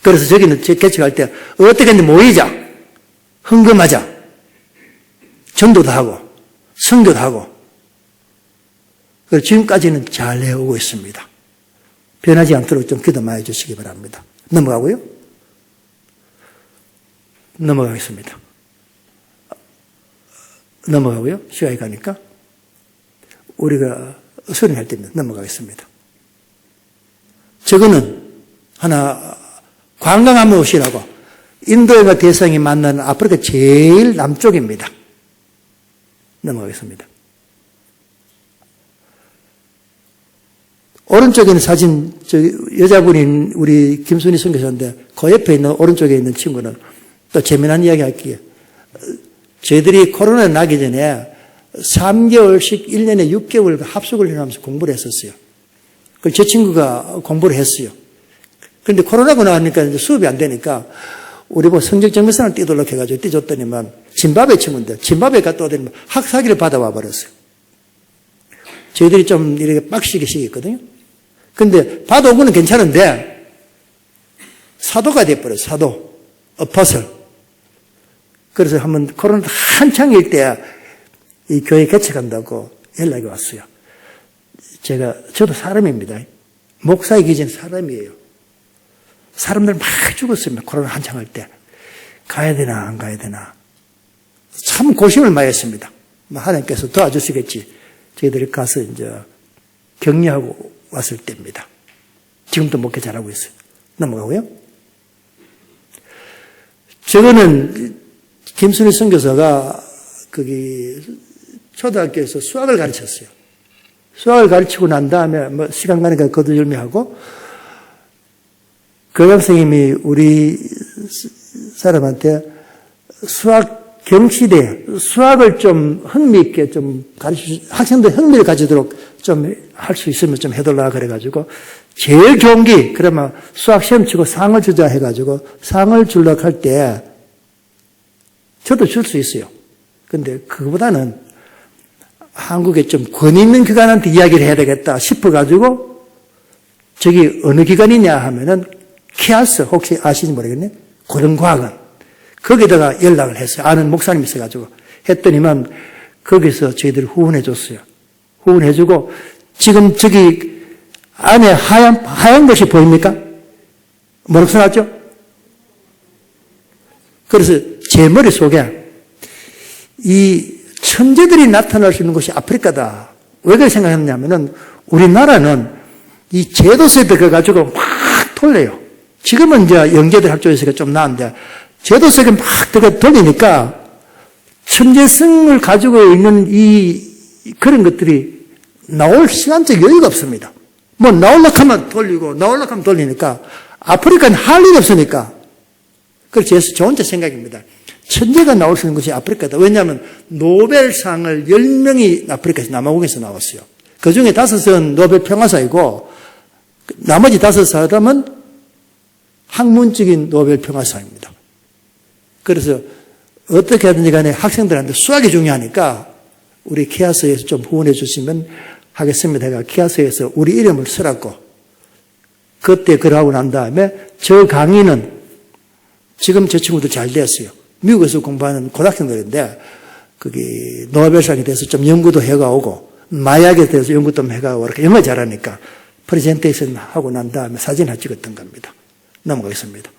그래서 저기는 개척할 때 어떻게 했는지 모이자, 헌금하자, 전도도 하고, 선교도 하고, 그래서 지금까지는 잘 해오고 있습니다. 변하지 않도록 좀 기도 많이 해주시기 바랍니다. 넘어가고요. 넘어가겠습니다. 넘어가고요. 시간이 가니까 우리가 수련할 때입니다. 넘어가겠습니다. 저거는 하나 관광 한번 오시라고 인도여가 대상이 만나는 아프리카 제일 남쪽입니다. 넘어가겠습니다. 오른쪽에 있는 사진, 여자분인 우리 김순희 선교사인데, 그 옆에 있는 오른쪽에 있는 친구는 또 재미난 이야기 할게요. 저희들이 코로나 나기 전에 3개월씩 1년에 6개월 합숙을 해가면서 공부를 했었어요. 그래서 제 친구가 공부를 했어요. 그런데 코로나가 나니까 이제 수업이 안 되니까 우리 뭐 성적 증명서를 띄도록 해가지고 띄줬더니만 짐바브웨 친구인데 짐바브웨 갔다 오더니 학사기를 받아와 버렸어요. 저희들이 좀 이렇게 빡시게 시켰거든요. 근데 받아오고는 괜찮은데 사도가 돼버려요. 사도. 어퍼슬. 그래서 한번 코로나 한창일 때 이 교회 개척한다고 연락이 왔어요. 저도 사람입니다. 목사이기 전 사람이에요. 사람들 막 죽었습니다. 코로나 한창 할 때. 가야 되나, 안 가야 되나. 참 고심을 많이 했습니다. 하나님께서 도와주시겠지. 저희들이 가서 이제 격려하고 왔을 때입니다. 지금도 목회 잘하고 있어요. 넘어가고요. 저거는 김순희 선교사가 거기 초등학교에서 수학을 가르쳤어요. 수학을 가르치고 난 다음에 뭐 시간 가니까 거두절미하고 교장 선생님이 우리 사람한테 수학 경시대 수학을 좀 흥미있게 좀 학생들 흥미를 가지도록 좀 할 수 있으면 좀 해달라 그래가지고 제일 좋은 게 그러면 수학 시험 치고 상을 주자 해가지고 상을 주려고 할 때 저도 줄 수 있어요. 근데 그거보다는 한국에 좀 권위 있는 기관한테 이야기를 해야 되겠다 싶어가지고 저기 어느 기관이냐 하면은 키아스 혹시 아시는지 모르겠네. 고등과학원. 거기다가 연락을 했어요. 아는 목사님이 있어가지고 했더니만 거기서 저희들 후원해 줬어요. 후원해 주고 지금 저기 안에 하얀 것이 보입니까? 뭐라고 써놨죠? 그래서 제 머릿속에 이 천재들이 나타날 수 있는 곳이 아프리카다. 왜 그렇게 생각했냐면은 우리나라는 이 제도세에 들어가지고 막 돌려요. 지금은 이제 영재들 학교에서 좀 나은데 제도세에 막 들어가 돌리니까 천재성을 가지고 있는 그런 것들이 나올 시간적 여유가 없습니다. 뭐 나오려고 하면 돌리고 나오려고 하면 돌리니까 아프리카는 할 일이 없으니까. 그래서 저 혼자 생각입니다. 천재가 나올 수 있는 것이 아프리카다. 왜냐하면 노벨상을 10명이 아프리카에서 남아공에서 나왔어요. 그 중에 5은 노벨 평화상이고 나머지 5사람은 학문적인 노벨 평화상입니다. 그래서 어떻게 하든지 간에 학생들한테 수학이 중요하니까 우리 키아스에서 좀 후원해 주시면 하겠습니다. 제가 키아스에서 우리 이름을 써놨고 그때 그러고 난 다음에 저 강의는 지금 저 친구도 잘 됐어요. 미국에서 공부하는 고등학생들인데 거기 노벨상에 대해서 좀 연구도 해가 오고 마약에 대해서 연구도 좀 해가 오고 이렇게 영어 잘하니까 프레젠테이션 하고 난 다음에 사진 하나 찍었던 겁니다. 넘어가겠습니다.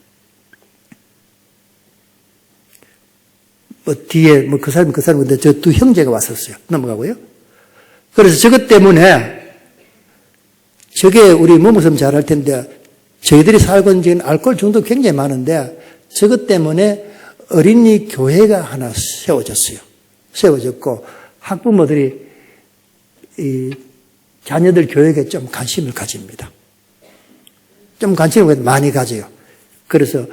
뭐 뒤에 뭐 그 사람인데 저 두 형제가 왔었어요. 넘어가고요. 그래서 저것 때문에 저게 우리 몸무섬 잘할 텐데 저희들이 살고 있는 지금 알코올 중독 굉장히 많은데 저것 때문에 어린이 교회가 하나 세워졌어요. 세워졌고 학부모들이 이 자녀들 교육에 좀 관심을 가집니다. 좀 관심을 많이 가져요. 그래서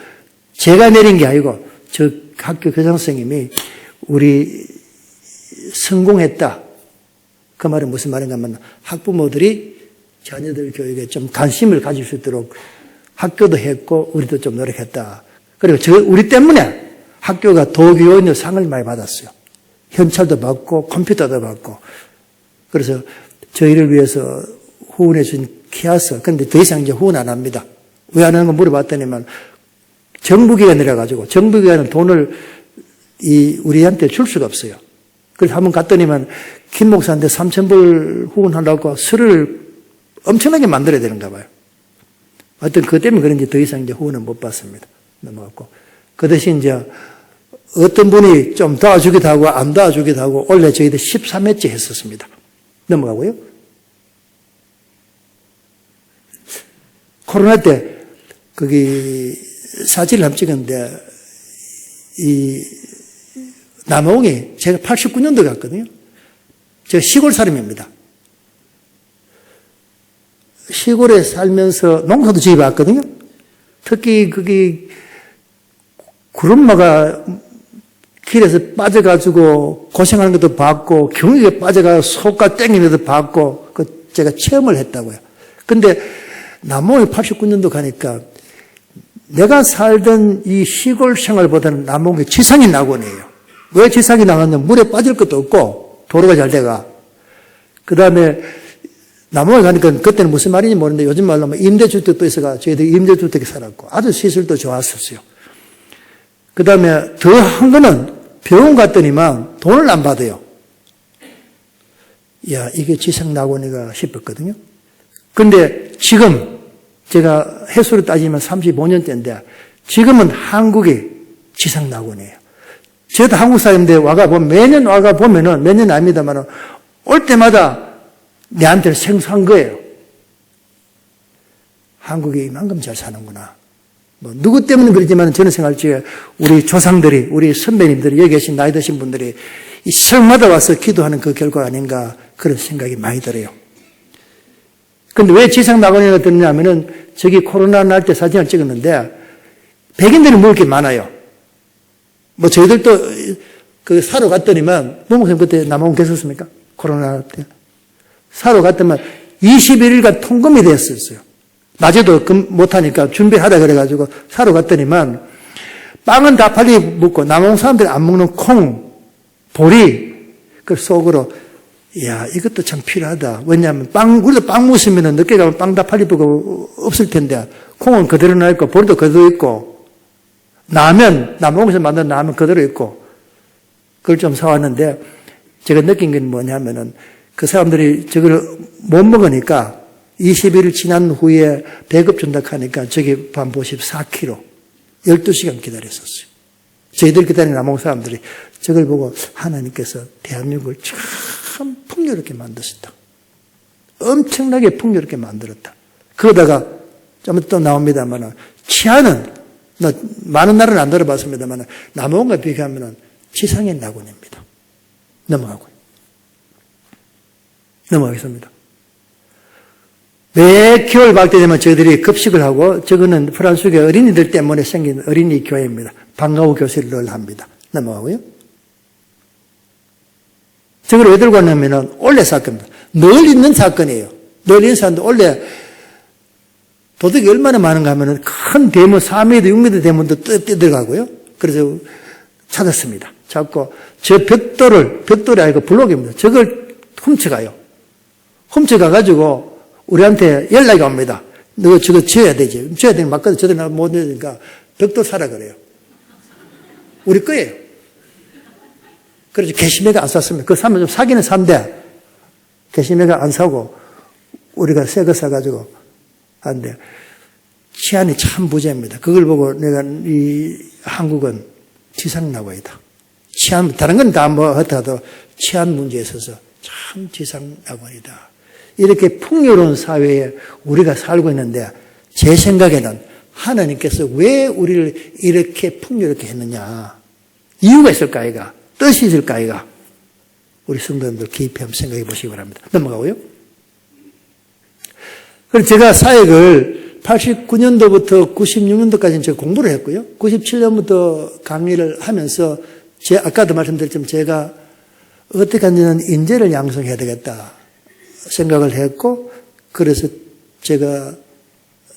제가 내린 게 아니고 저 학교 교장 선생님이 우리 성공했다. 그 말은 무슨 말인가 하면 학부모들이 자녀들 교육에 좀 관심을 가질 수 있도록 학교도 했고 우리도 좀 노력했다. 그리고 우리 때문에 학교가 도교원의 상을 많이 받았어요. 현찰도 받고 컴퓨터도 받고. 그래서 저희를 위해서 후원해 준 키아스. 그런데 더 이상 이제 후원 안 합니다. 왜 안 하는 거 물어봤더니만 정부기관이라 가지고 정부기관은 돈을 우리한테 줄 수가 없어요. 그래서 한번 갔더니만 김 목사한테 3,000불 후원하려고 서류를 엄청나게 만들어야 되는가 봐요. 하여튼 그것 때문에 그런지 더 이상 이제 후원은 못 받습니다. 넘어갔고. 그 대신 이제 어떤 분이 좀 도와주기도 하고 안 도와주기도 하고 원래 저희들 13회째 했었습니다. 넘어가고요. 코로나 때 거기 사진을 한번 찍었는데 이 남아공에 제가 89년도 갔거든요. 제가 시골 사람입니다. 시골에 살면서 농사도 지어봤거든요. 특히 거기 구름마가 길에서 빠져가지고 고생하는 것도 봤고 경유에 빠져가 속가 땡기는 것도 봤고 그 제가 체험을 했다고요. 근데 남홍에 89년도 가니까 내가 살던 이 시골 생활보다는 남홍에 지상이 낙원이에요. 왜 지상이 나갔냐면 물에 빠질 것도 없고 도로가 잘 돼가. 그 다음에 남홍에 가니까 그때는 무슨 말인지 모르는데 요즘 말로 하면 임대주택도 있어가 저희들 임대주택에 살았고 아주 시설도 좋았었어요. 그 다음에 더 한 거는 병원 갔더니만 돈을 안 받아요. 야, 이게 지상낙원이가 싶었거든요. 근데 지금 제가 해수로 따지면 35년째인데 지금은 한국이 지상낙원이에요. 저도 한국 사람인데 매년 와가 보면은 몇 년 아닙니다만 올 때마다 내한테는 생소한 거예요. 한국이 이만큼 잘 사는구나. 뭐 누구 때문에 그러지만 저는 생각할 적에 우리 조상들이, 우리 선배님들이, 여기 계신 나이 드신 분들이 이 성마다 와서 기도하는 그 결과 아닌가 그런 생각이 많이 들어요. 근데 왜 지상낙원이가 됐냐면은 저기 코로나 날 때 사진을 찍었는데 백인들이 먹을 게 많아요. 뭐 저희들도 그 사러 갔더니만, 목사님 그때 남아공 계셨습니까? 코로나 때. 사러 갔더니만 21일간 통금이 됐었어요. 낮에도 못하니까 준비하라 그래가지고 사러 갔더니만 빵은 다 빨리 먹고 남아공 사람들이 안 먹는 콩, 보리, 그 속으로 이야, 이것도 참 필요하다. 왜냐하면 우리도 빵 먹으면 늦게 가면 빵 다 빨리 먹고 없을 텐데 콩은 그대로 나있고 보리도 그대로 있고 라면, 남아공에서 만든 라면 그대로 있고 그걸 좀 사왔는데 제가 느낀 게 뭐냐면은 그 사람들이 저걸 못 먹으니까 21일 지난 후에 배급 준다 하니까 저기 반보십 4kg 12시간 기다렸었어요. 저희들 기다리는 남아공 사람들이 저걸 보고 하나님께서 대한민국을 참 풍요롭게 만드셨다. 엄청나게 풍요롭게 만들었다. 그러다가 좀 또 나옵니다만 치안은 많은 나라는 안 들어봤습니다만 남아공과 비교하면 지상의 낙원입니다. 넘어가겠습니다. 매 겨울 발 때 되면 저희들이 급식을 하고 저거는 프랑스계 어린이들 때문에 생긴 어린이 교회입니다. 방과후 교실을 늘 합니다. 넘어가고요. 저걸 왜 들고 왔냐면은 원래 사건입니다. 늘 있는 사건이에요. 늘 있는 사건인데 원래 도둑이 얼마나 많은가 하면은 큰 대문 4m, 6m 대문도 뛰어들어가고요. 그래서 찾았습니다. 찾고 저 벽돌이 아니고 블록입니다. 저걸 훔쳐가요. 훔쳐가가지고 우리한테 연락이 옵니다. 너 저거 지어야 되지. 지어야 되면 맞거든. 저들 못 내니까 벽돌 사라 그래요. 우리 거예요. 그래서 게시매가 안 샀습니다. 그거 사면 좀 사기는 산대. 게시매가 안 사고 우리가 새 거 사가지고 한데 치안이 참 부재입니다. 그걸 보고 내가 이 한국은 지상낙원이다. 치안, 다른 건 다 뭐 하더라도 치안 문제에 있어서 참 지상낙원이다. 이렇게 풍요로운 사회에 우리가 살고 있는데 제 생각에는 하나님께서 왜 우리를 이렇게 풍요롭게 했느냐. 이유가 있을까 아이가? 뜻이 있을까 아이가? 우리 성도님들 깊이 한번 생각해 보시기 바랍니다. 넘어가고요. 그래서 제가 사역을 89년도부터 96년도까지는 제가 공부를 했고요. 97년부터 강의를 하면서 아까도 말씀드렸지만 제가 어떻게 하면 인재를 양성해야 되겠다 생각을 했고, 그래서 제가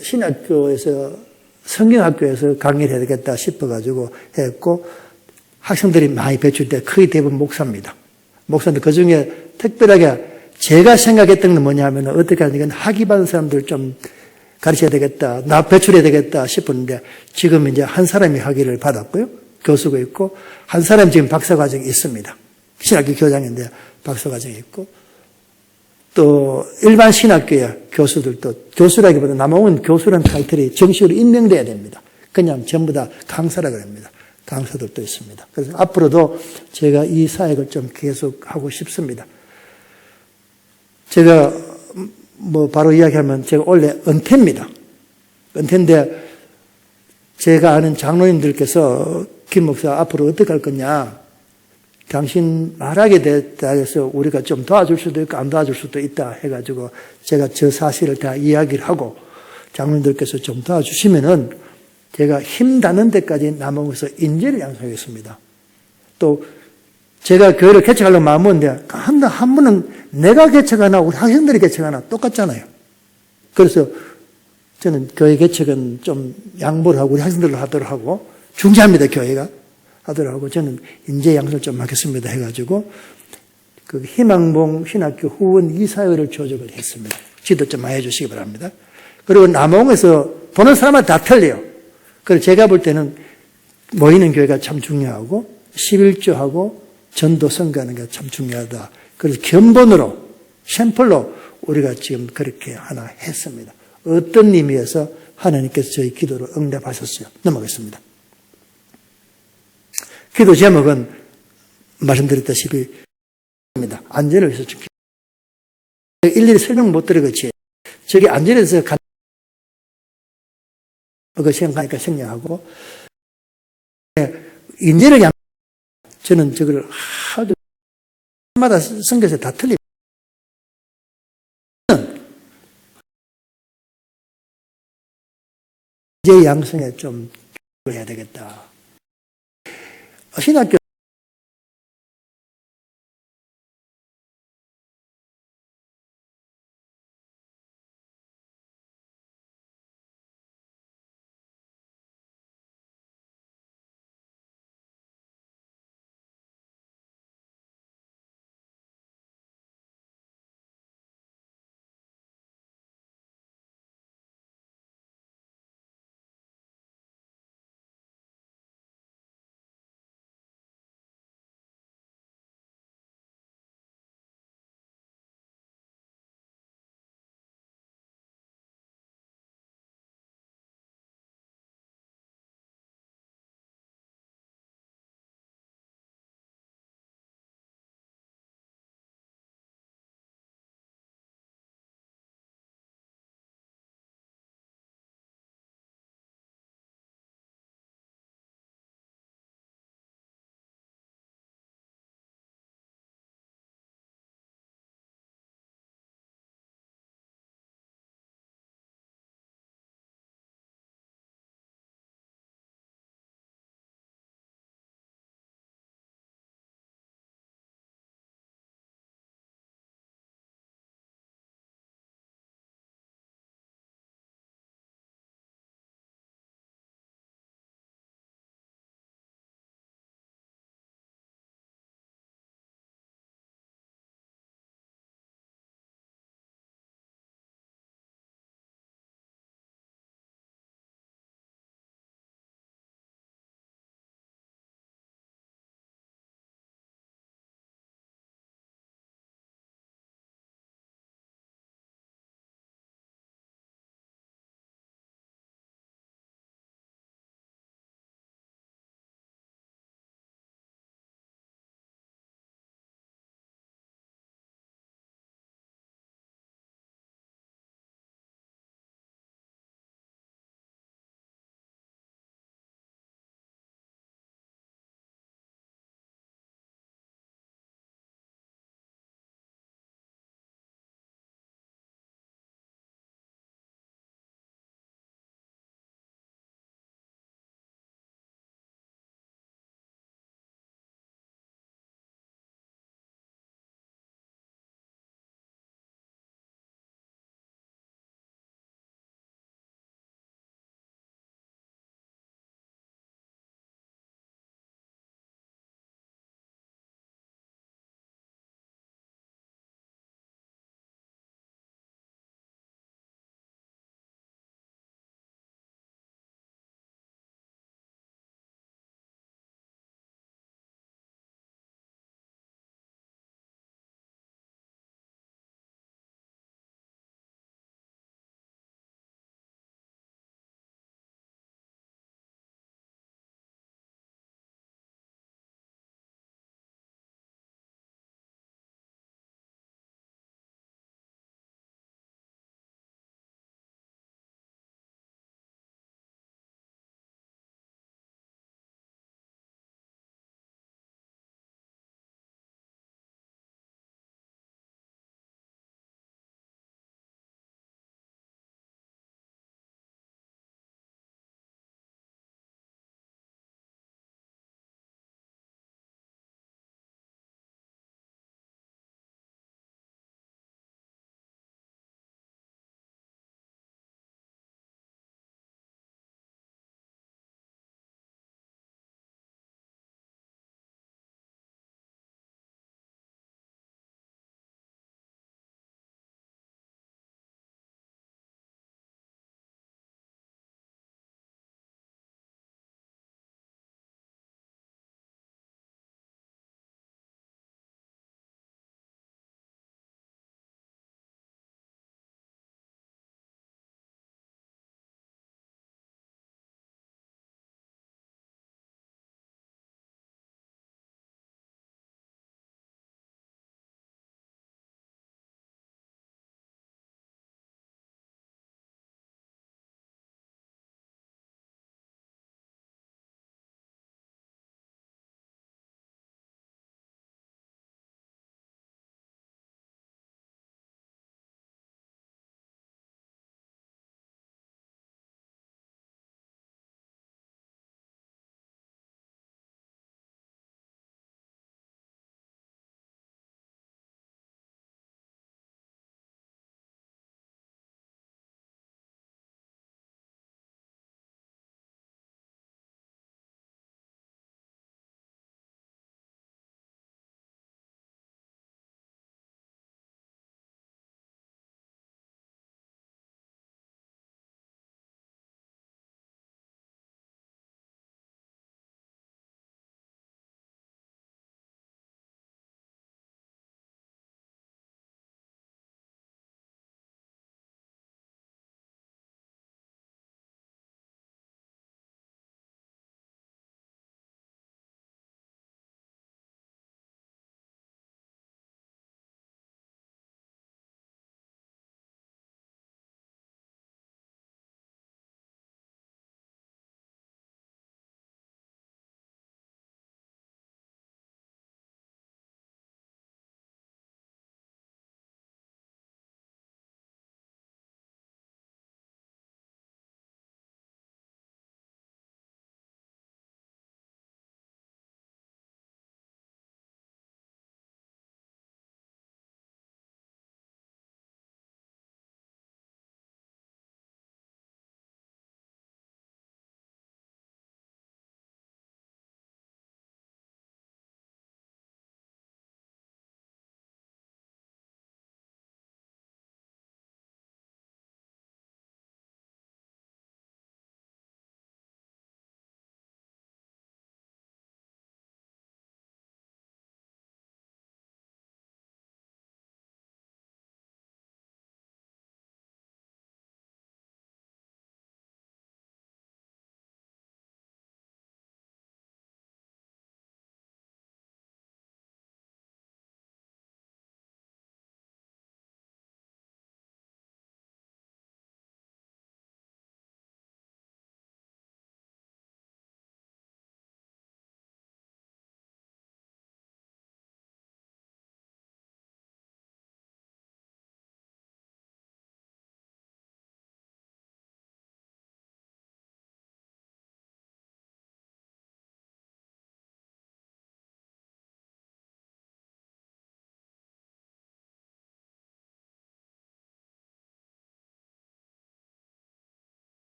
신학교에서 성경학교에서 강의를 해야 되겠다 싶어가지고 했고, 학생들이 많이 배출돼 거의 대부분 목사입니다. 목사인데 그 중에 특별하게 제가 생각했던 건 뭐냐 하면 어떻게 하면 학위 받은 사람들 좀 가르쳐야 되겠다, 나 배출해야 되겠다 싶었는데 지금 이제 한 사람이 학위를 받았고요. 교수가 있고, 한 사람이 지금 박사과정이 있습니다. 신학교 교장인데 박사과정이 있고, 또 일반 신학교의 교수들도, 교수라기보다 남아공은 교수라는 타이틀이 정식으로 임명돼야 됩니다. 그냥 전부 다 강사라고 합니다. 강사들도 있습니다. 그래서 앞으로도 제가 이 사역을 좀 계속 하고 싶습니다. 제가 뭐 바로 이야기하면 제가 원래 은퇴입니다. 은퇴인데 제가 아는 장로님들께서 김 목사 앞으로 어떻게 할 거냐 당신 말하게 됐다 해서 우리가 좀 도와줄 수도 있고 안 도와줄 수도 있다 해가지고 제가 저 사실을 다 이야기를 하고 장로님들께서 좀 도와주시면은 제가 힘 닿는 데까지 남아서 인재를 양성하겠습니다. 또 제가 교회를 개척하려고 마음먹는데 한 분은 내가 개척하나 우리 학생들이 개척하나 똑같잖아요. 그래서 저는 교회 개척은 좀 양보를 하고 우리 학생들로 하도록 하고 중재합니다. 교회가 하도록 하고 저는 인재 양성을 좀 하겠습니다 해가지고 그 희망봉 신학교 후원 이사회를 조직을 했습니다. 지도 좀 많이 해주시기 바랍니다. 그리고 남홍에서 보는 사람마다 다 틀려요. 그래서 제가 볼 때는 모이는 교회가 참 중요하고 11조하고 전도 선거하는 게 참 중요하다. 그래서 견본으로 샘플로 우리가 지금 그렇게 하나 했습니다. 어떤 의미에서 하나님께서 저희 기도를 응답하셨어요. 넘어가겠습니다. 기도 제목은 말씀드렸다시피 안전을 위해서 일일이 설명 못 드리겠지. 저기 안전에 대해서 그거 생각하니까 생략하고 인재를 저는 저걸 하도 마다 성경에서 다 틀립니다. 인재 양성에 좀 해야 되겠다. 신학교